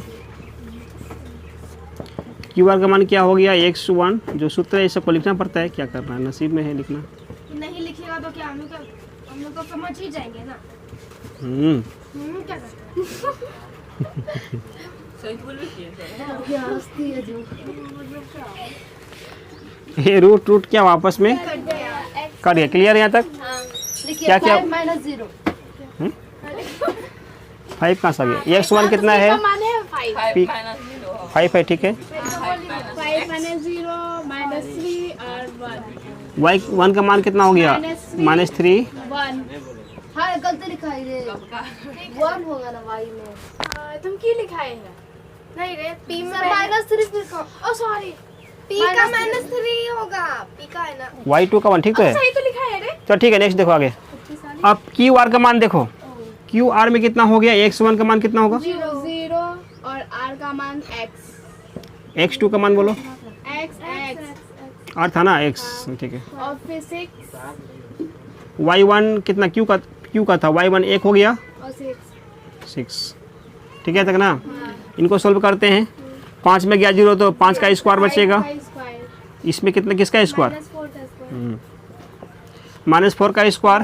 QR का मान क्या हो गया, x1 जो सूत्र है, सबको लिखना पड़ता है, क्या करना है, नसीब में है लिखना, नहीं लिखेगा तो क्या हम लोग तो समझ ही जाएंगे ना। क्या ये रूट क्या वापस में कर दिया। क्लियर है यहाँ तक। क्या क्या -0 5 कहाँ से आ गया, x1 कितना है 5 है, ठीक है, 5 -0 -3 और 1 y1 का मान कितना हो गया -3। 1 हाँ गलती लिखाई रे 1 होगा ना y में, तुम की लिखाए है नहीं रे p में -3 लिखो, ओ सॉरी p का -3 होगा, p का है ना y2 का मान, ठीक है सही तो लिखा है रे। चलो ठीक है, नेक्स्ट देखो आगे। अब QR का मान देखो, QR में कितना हो गया, x1 का मान कितना होगा 0 और r का मान x, x2 का मान बोलो, x r था ना x, ठीक है, और फिर 6 y1 कितना Q का था, y1 1 हो गया और 6, ठीक है तक ना। इनको सोल्व करते हैं, 5 में गया 0 तो 5 का स्क्वायर बचेगा, इसमें कितना किसका स्क्वायर -4 का स्क्वायर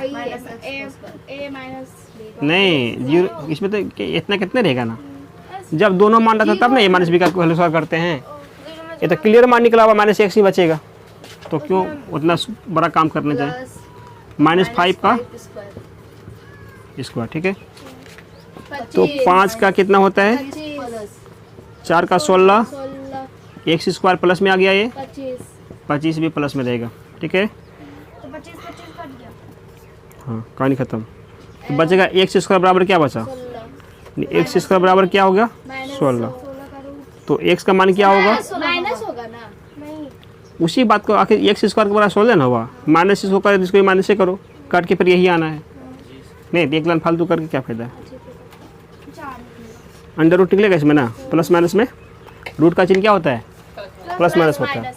नहीं 0, इसमें तो इतना कितने रहेगा ना, जब दोनों मान रहा था तब ना ये -b का स्क्वायर करते हैं, ये तो क्लियर मान निकला हुआ -x ही बचेगा, तो क्यों उतना बड़ा काम करने जाए, -5 का स्क्वायर, ठीक है। तो 5 का कितना होता है 4 का 16, x स्क्वायर प्लस में आ गया, ये 25 भी प्लस में रहेगा, ठीक है। तो 25 कट गया, हाँ कहानी खत्म। तो बचेगा x स्क्वायर बराबर क्या बचा, x स्क्वायर बराबर क्या होगा 16, तो x का मान क्या होगा माइनस होगा ना, नहीं उसी बात को आखिर x स्क्वायर के बराबर 16 ना हुआ, माइनस इसको कर इसको माइनस से करो, काट के फिर यही आना है, नहीं एक लाइन फालतू करके क्या फायदा है। अंडर रूट निकलेगा इसमें ना, प्लस माइनस में रूट का चिन्ह क्या होता है प्लस माइनस होता है,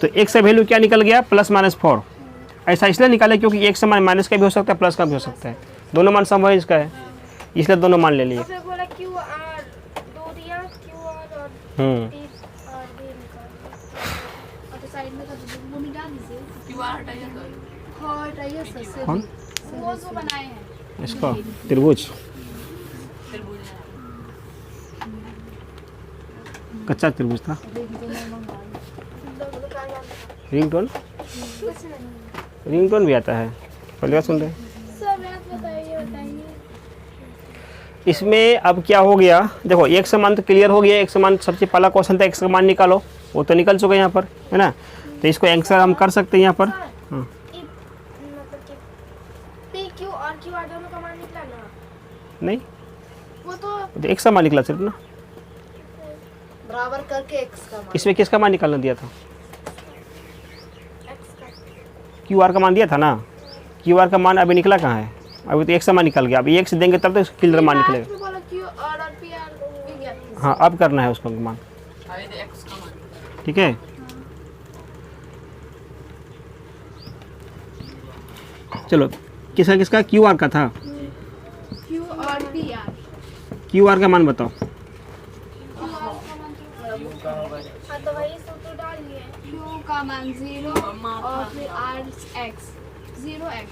तो x का वैल्यू क्या निकल गया +-4। ऐसा इसलिए निकाले क्योंकि एक समान माइनस का भी हो सकता है प्लस का भी हो सकता है, दोनों मान सम इसका है, इसलिए दोनों मान ले लिए। कौन इसका त्रिभुज, कच्चा त्रिभुज था, रिंगटोन भी आता है, पहले बार सुन रहे। इसमें अब क्या हो गया, देखो एक समान तो क्लियर हो गया, एक समान सबसे पहला क्वेश्चन था x का मान निकालो, वो तो निकल चुका है यहाँ पर, है ना, तो इसको आंसर हम कर सकते हैं यहाँ पर। हाँ नहीं वो तो एक समान निकला सिर्फ ना, बराबर करके x का मान, इसमें किसका मान निकालना दिया था, x का QR का मान दिया था ना, QR का मान अभी निकला कहाँ है, अभी तो एक समान निकल गया, अभी x देंगे तब तक क्लियर मान निकलेगा। हाँ अब करना है उसका मान, ठीक है। चलो किसका किसका QR का था, q और pr, QR का मान बताओ, हाँ तो वही सूत्र डाल लिए, q का मान 0 और फिर r x 0x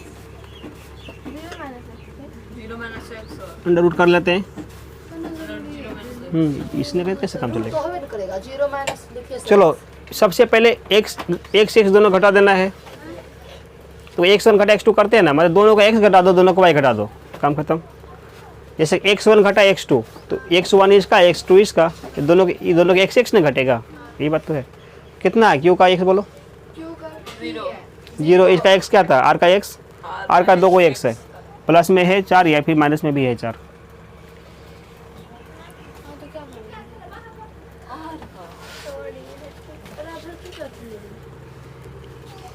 0 -x under root कर लेते हैं, इसने कहते कैसे काम चलेगा। तो वेट करेगा 0 माइनस लिखिए सर। चलो सबसे पहले x से x दोनों घटा देना है, तो x1 घटा x2 करते हैं ना, मतलब दोनों का x घटा दो, दोनों को y घटा दो, काम खत्म। जैसे x1 घटा x2 तो x1 इसका x2 इसका, ये दोनों के x ने घटेगा, यही बात तो है। कितना है q का x बोलो? क्यों का 0। इसका x क्या था? r का x, r का 2 को x है, प्लस में है 4 या फिर माइनस में भी है 4। तो क्या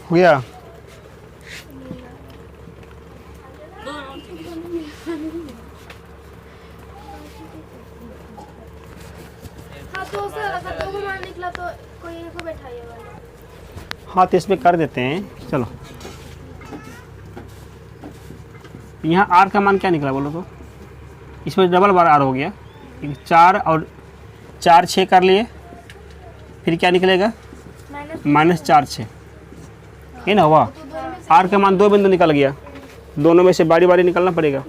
हो गया? हाँ तो सर अगर 2 को मान निकला तो कोई एक को बैठाइए वाला। हाँ तो इसमें कर देते हैं। चलो यहाँ r का मान क्या निकला बोलो तो? इसमें डबल बार r हो गया, 4 और 4 6 कर लिए, फिर क्या निकलेगा? -4 6, ये ना हुआ। r का मान 2 बिंदु निकल गया, दोनों में से बारी बारी निकलना पड़ेगा।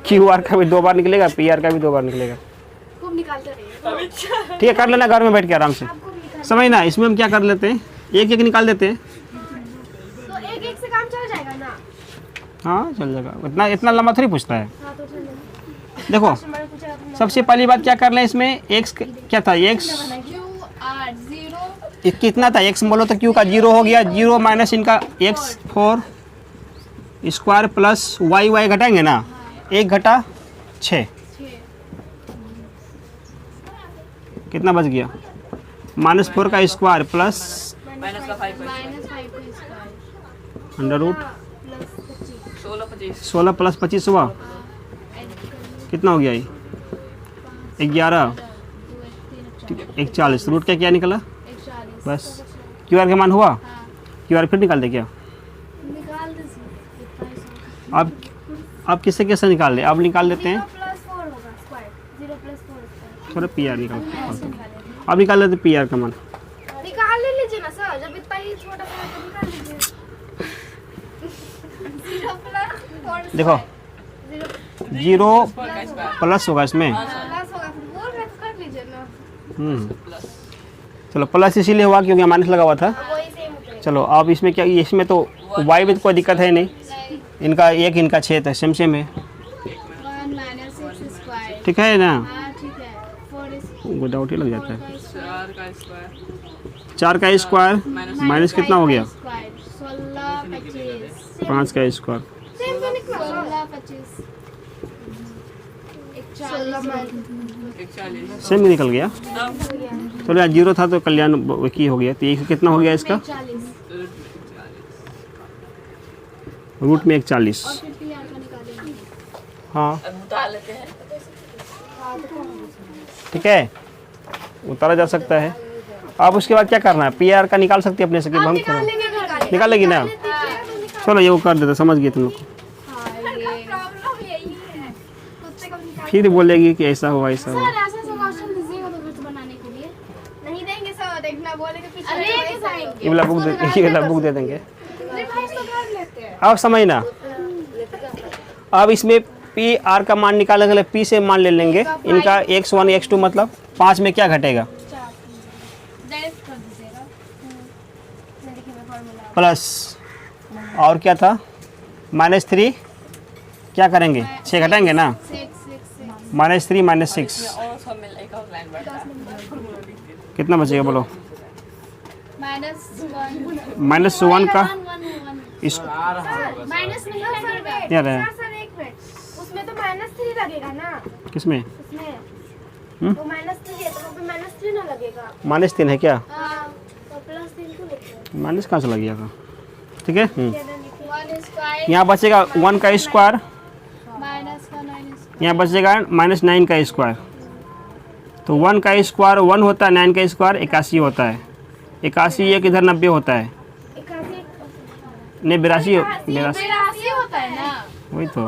QR का भी 2 बार निकलेगा, PR का भी 2 बार निकलेगा। खूब निकालते रहिए। ठीक है, कर लेना घर में बैठ के आराम से, समझना। इसमें हम क्या कर लेते हैं, एक एक निकाल देते हैं। तो एक से काम चल जाएगा ना? हाँ चल जाएगा, इतना लंबा थोड़ी पूछता है। हाँ तो चलिए। देखो मैंने पूछा था सबसे पहली बात क्या कर लें इसमें, x क्या था? x QR 0 कितना था? x बोलो तो q का 0 हो गया, 0 माइनस इनका x4 स्क्वायर प्लस y घटाएंगे ना, 1 घटा 6, कितना बच गया? -4 का square plus under root 16 plus 25 हुआ, कितना हो गया ये? 11 41, रूट का क्या निकला? बस। QR का मान हुआ? QR फिर निकाल दे क्या? निकाल दे। अब किससे कैसे निकाल ले? अब निकाल लेते हैं, 0+4 होगा स्क्वायर, 0+4 थोड़ा PR निकाल, अब निकाल लेते PR का मान। निकाल ले लीजिए ना सर, जब इतना ही छोटा सा है तो निकाल लीजिए। 0+4 देखो 0 प्लस होगा इसमें, प्लस होगा, फिर बोल रहे तो कर लीजिए ना। चलो प्लस इसीलिए हुआ क्योंकि माइनस लगा हुआ था। वही सेम उतरेगा। चलो अब इसमें क्या, इसमें तो y में तो कोई दिक्कत है नहीं, इनका 1 इनका 6 था, सेम है, 1 - 6 स्क्वायर। ठीक है ना? हाँ ठीक है। 4 विदाउट ही लग जाता है। 4 का स्क्वायर माइनस कितना हो गया? 16 25 5 का स्क्वायर, सेम तो निकला 16 25 सेम ही निकल गया। चलो यार 0 था तो कल्याण की हो गया, तो ये कितना हो गया इसका? 40 रूट में 41। और फिर PR का निकालेंगे। हाँ ठीक है, उतारा जा सकता है। अब उसके बाद क्या करना है? PR का निकाल सकते हैं अपने से कि हम निकाल लेगी ना? चलो ये वो कर देते, समझ गए तुम लोग। प्रॉब्लम यही है, खुद से कब निकाल। फिर बोलेगी कि ऐसा हुआ ऐसा हुआ। सर ऐसा सॉल्यूशन दीजिएगा तो कुछ बनाने के लिए नहीं देंगे सर, देखना बोलेंगे पीछे लेके आएंगे। ये वाला बुक दे देंगे। रिवाइज तो कर लेते हैं। अब समझना, अब इसमें PR का मान निकालने के लिए P से मान ले लेंगे इनका, x1 x2 मतलब 5 में क्या घटेगा? डायरेक्ट कर दीजिएगा। देखिए मैं फार्मूला प्लस और क्या था? -3 क्या करेंगे? 6 घटाएंगे ना, 6 -3 -6 कितना बचेगा बोलो? -1 का इस माइनस नहीं लगेगा यार है। सर, एक मिनट, उसमें तो -3 लगेगा ना, किसमें? उसमें तो -3 है तो वहाँ पे -3 ना लगेगा। -3 है क्या? हाँ तो +3 क्यों लिख रहे माइनस कहाँ से लग गया था? ठीक है। हैं? 1 स्क्वायर यहाँ बचेगा 1 का स्क्वायर, माइनस का 9 यहाँ बचेगा -9 का स्क्वायर। तो 1 का स्क्वायर 1 होता है, 9 का स्क्वायर 81 होता है, 81 एक इधर 90 होता है, 81 नहीं 82 होता है ना, वही तो।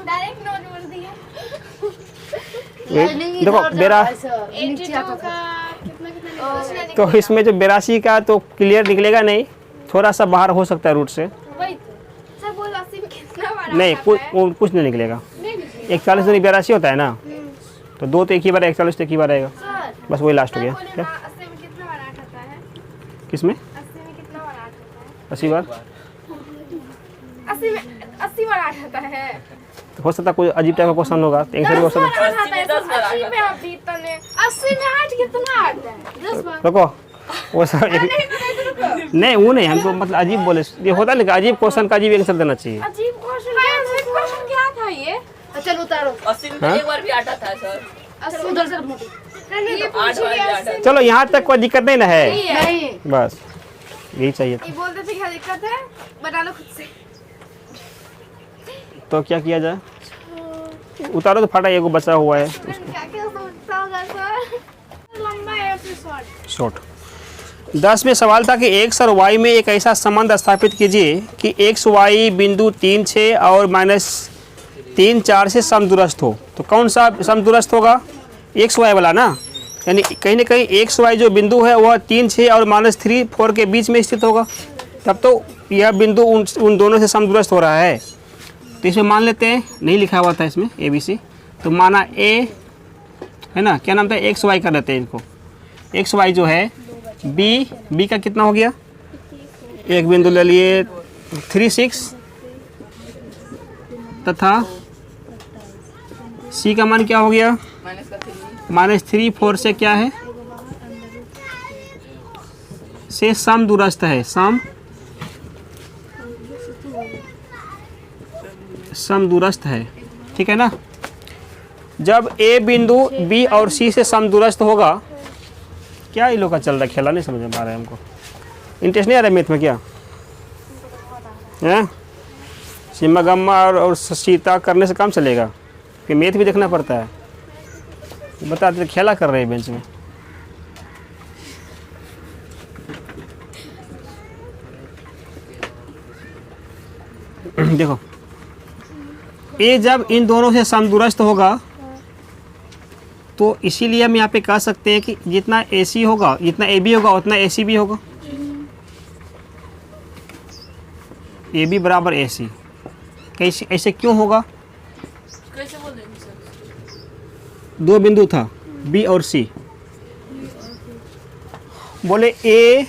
डायरेक्ट नोट बोल दिया। देखो 82 का कितना तो इसमें जो 82 का तो क्लियर निकलेगा नहीं, थोड़ा सा बाहर हो सकता है रूट से, वही तो सर बोल 80 में कितना बड़ा नहीं आता है? कुछ नहीं निकलेगा। नहीं निकलेगा। 41 दूनी 82 होता है ना, तो 2 तो एक ही बार, 41 तो एक ही बार आएगा, सर बस वही लास्ट हो गया। बोले क्या ना 80 में कितना बार 8 आता है? किस में 80 में कितना बार 8 आता है? 80 बार? 80 बार 8 आता है। तो हो सकता है कोई अजीब टाइप का क्वेश्चन होगा, तो आंसर भी हो सकता है। 80 में आप जीतने 80 में 8 कितना आता है? 10 बार। रुको, वो सब नहीं वो नहीं, हमको मतलब अजीब बोले, ये होता है ना अजीब क्वेश्चन का अजीब आंसर देना चाहिए। अजीब क्वेश्चन क्या था ये? चलो उतारो। 80 में तो एक बार भी आटा था सर। 80 उधर से मोटी। नहीं आठ बार भी आटा। चलो यहाँ तक कोई दिक्कत नहीं ना है, नहीं बस यही चाहिए था। ये बोलते थे क्या दिक्कत है? बता लो खुद से। तो क्या किया जाए, उतारो तो फटा, एगो बचा हुआ है क्या क्या सोचता होगा सर? लंबा एपिसोड। शॉर्ट। 10 में सवाल था कि एक्स और वाई में एक ऐसा संबंध स्थापित कीजिए कि एक्स वाई बिंदु 3, 6 और -3, 4 से समदूरस्थ हो। तो कौन सा समदूरस्थ होगा? एक्स वाई वाला ना, यानी कहीं ना कहीं एक्स वाई जो बिंदु है वह 3, 6 और -3, 4 के बीच में स्थित होगा, तब तो यह बिंदु उन दोनों से समदूरस्थ हो रहा है। तो इसमें मान लेते हैं, नहीं लिखा हुआ था इसमें ABC, तो माना A है ना, क्या नाम था, एक्स वाई कर लेते हैं इनको। एक्स वाई जो है B का कितना हो गया, एक बिंदु ले लिए 3, 6 तथा C का मान क्या हो गया, -3, 4 से क्या है, से समदूरस्थ है, समदूरस्थ है, ठीक है ना। जब A बिंदु B और C से समदूरस्थ होगा, क्या ये लोग का चल रहा है खेला, नहीं समझ में आ रहा है हमको, इंटरेस्ट नहीं आ रहा है मैथ में क्या है? सिम्मा गम्मा और सीता करने से काम चलेगा, फिर मैथ भी देखना पड़ता है। बता देते खेला कर रहे हैं बेंच में। देखो ए जब इन दोनों से समदूरस्थ होगा तो इसीलिए हम यहाँ पे कह सकते हैं कि जितना AC होगा, जितना AB होगा उतना AC भी होगा। AB बराबर AC, कैसे ऐसे क्यों होगा? कैसे बोल देंगे सर? दो बिंदु था B और C, बोले A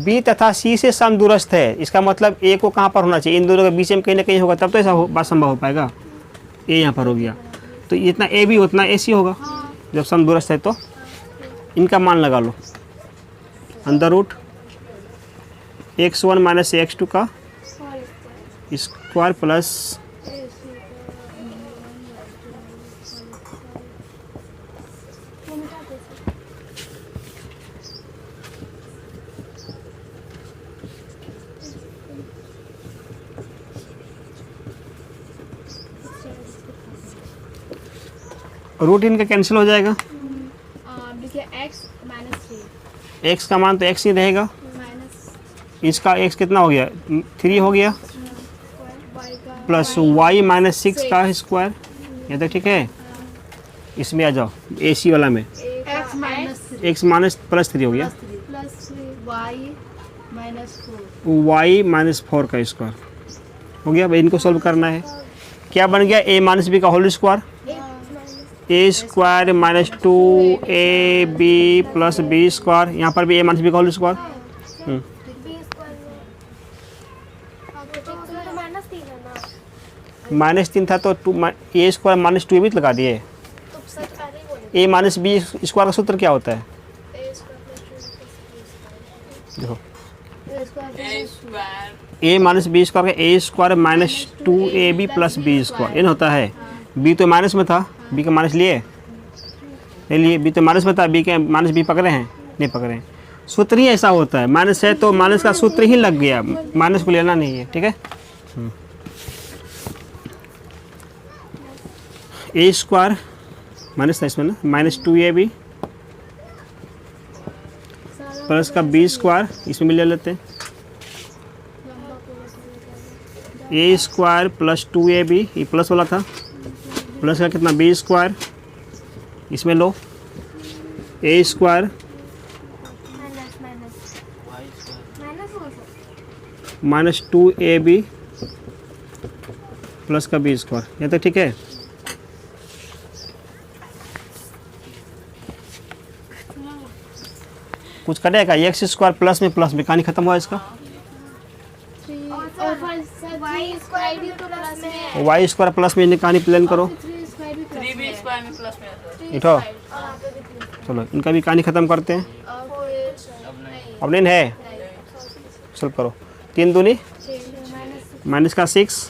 B तथा C से समदूरस्थ है, इसका मतलब A को कहाँ पर होना चाहिए, इन दोनों के बीच में कहीं ना कहीं होगा, तब तो ऐसा बात संभव हो पाएगा। A यहाँ पर हो गया, तो जितना AB उतना AC होगा जब समदूरस्थ है। तो इनका मान लगा लो, अंडर रूट x1 - x2 का स्क्वायर प्लस रूट इनका कैंसिल हो जाएगा। देखिए x -3 x का मान तो x ही रहेगा, माइनस इसका x कितना हो गया, 3 हो गया, y का प्लस y -6 का स्क्वायर, ये तक ठीक है। इसमें आ जाओ AC वाला में, x -3 x माइनस +3 हो गया, प्लस y -4 y -4 का स्क्वायर हो गया। अब इनको सॉल्व करना है, क्या बन गया, a - b का whole square, a square -2ab plus b square, यहाँ पर भी a - b का होल स्क्वायर। -3 था तो a स्क्वायर -2ab लगा दिए। a - b स्क्वायर का सूत्र क्या होता है, देखो A square a - b square का a square -2ab plus b square, ये होता है। b तो माइनस में था, b का माइनस लिए, ले लिए, b तो माइनस में था, b के माइनस b पकड़े हैं, नहीं पकड़े हैं। सूत्र ही ऐसा होता है, माइनस है तो माइनस का सूत्र ही लग गया, माइनस को लेना नहीं है, ठीक है। a स्क्वायर माइनस था इसमें ना, -2ab प्लस का b स्क्वायर, इसमें भी ले लेते हैं, a स्क्वायर प्लस 2ab, ये प्लस वाला था, प्लस का कितना b स्क्वायर, इसमें लो a स्क्वायर -2ab प्लस का b स्क्वायर, ये तो ठीक है। कुछ कटेगा? एक्स स्क्वायर प्लस में कहानी खत्म हुआ इसका। वाई स्क्वायर भी तो प्लस में है। वाई स्क्वायर प्लस में कहानी प्लान करो। 3b स्क्वायर में प्लस में है सर। इठो चलो इनका भी कहानी खत्म करते हैं। अब नहीं है, सॉल्व करो। 3 दूनी माइनस का 6,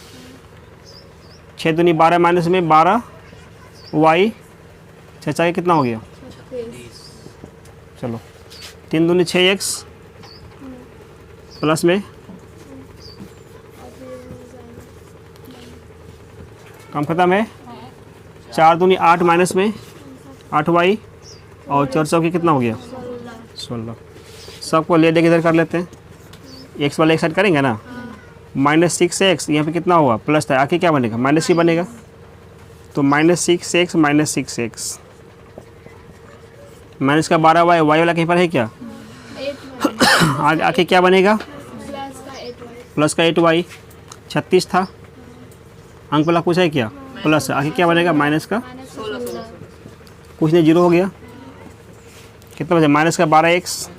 6 दूनी 12 माइनस में 12 वाई 6 के कितना हो गया? चलो 3 दूनी 6x प्लस में काम खत्म है। 4 दूनी 8 माइनस में 8y और 4 चौके कितना हो गया? 16। सबको ले दे के इधर कर लेते हैं। एक्स वाला एक साइड करेंगे ना। -6x यहाँ पे कितना हुआ? प्लस था, आके क्या बनेगा? माइनस ही बनेगा। तो -6x माइनस 6x माइनस का 12y, वाई वाला कहीं पर है क्या? आगे आके क्या बनेगा? प्लस का 8y। 36 था, अंक वाला पूछा है क्या? प्लस आगे क्या बनेगा? माइनस का 16 कुछ नहीं, 0 हो गया। कितना बचे? माइनस का 12x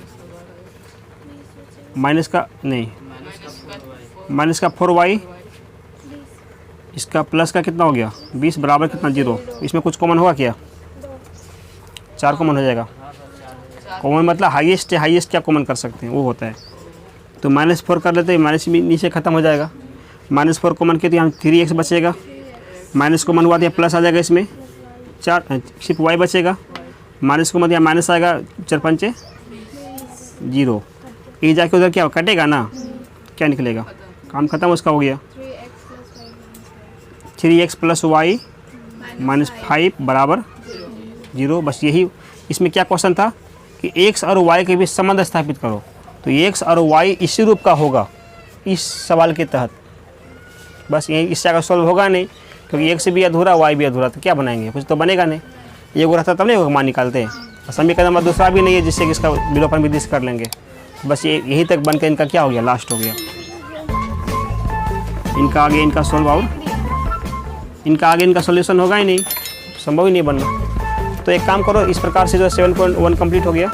माइनस का नहीं माइनस का 4y इसका प्लस का कितना हो गया? 20 बराबर कितना? 0। इसमें कुछ कॉमन होगा क्या? 4 कॉमन हो जाएगा। कॉमन मतलब हाईएस्ट है, हाईएस्ट क्या कॉमन कर सकते हैं वो होता है। तो -4 कर लेते हैं, माइनस भी नीचे ख़त्म हो जाएगा। -4 कॉमन किया तो यहाँ 3x बचेगा। माइनस कॉमन हुआ तो यहाँ प्लस आ जाएगा, इसमें 4 सिर्फ y बचेगा। माइनस कॉमन यहाँ माइनस आएगा, 4 5 0। ये जाके उधर क्या कटेगा ना, क्या निकलेगा? काम खत्म, उसका हो गया। 3x प्लस वाई माइनस 5 बराबर 0। बस यही इसमें क्या क्वेश्चन था कि x और y के बीच संबंध स्थापित करो। तो x और y इसी रूप का होगा इस सवाल के तहत। बस यही, इससे अगर सॉल्व होगा नहीं, क्योंकि x भी अधूरा y भी अधूरा, तो क्या बनाएंगे? कुछ तो बनेगा नहीं। ये वो रहता तब नहीं होगा, मान निकालते हैं। समीकरण नंबर दूसरा भी नहीं है जिससे कि इसका विलोपन विधि से कर लेंगे। बस ये यहीं तक बन के इनका क्या हो गया? लास्ट हो गया। इनका आगे इनका सॉल्व और इनका आगे इनका सॉल्यूशन होगा ही नहीं, संभव ही नहीं बनना। तो एक काम करो, इस प्रकार से जो 7.1 कंप्लीट हो गया।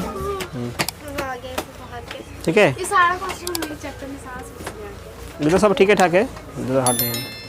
ठीक है, ये सारा क्वेश्चन मेरे चैप्टर में सारा इधर सब ठीक है ठाक है, इधर हार्ड नहीं है।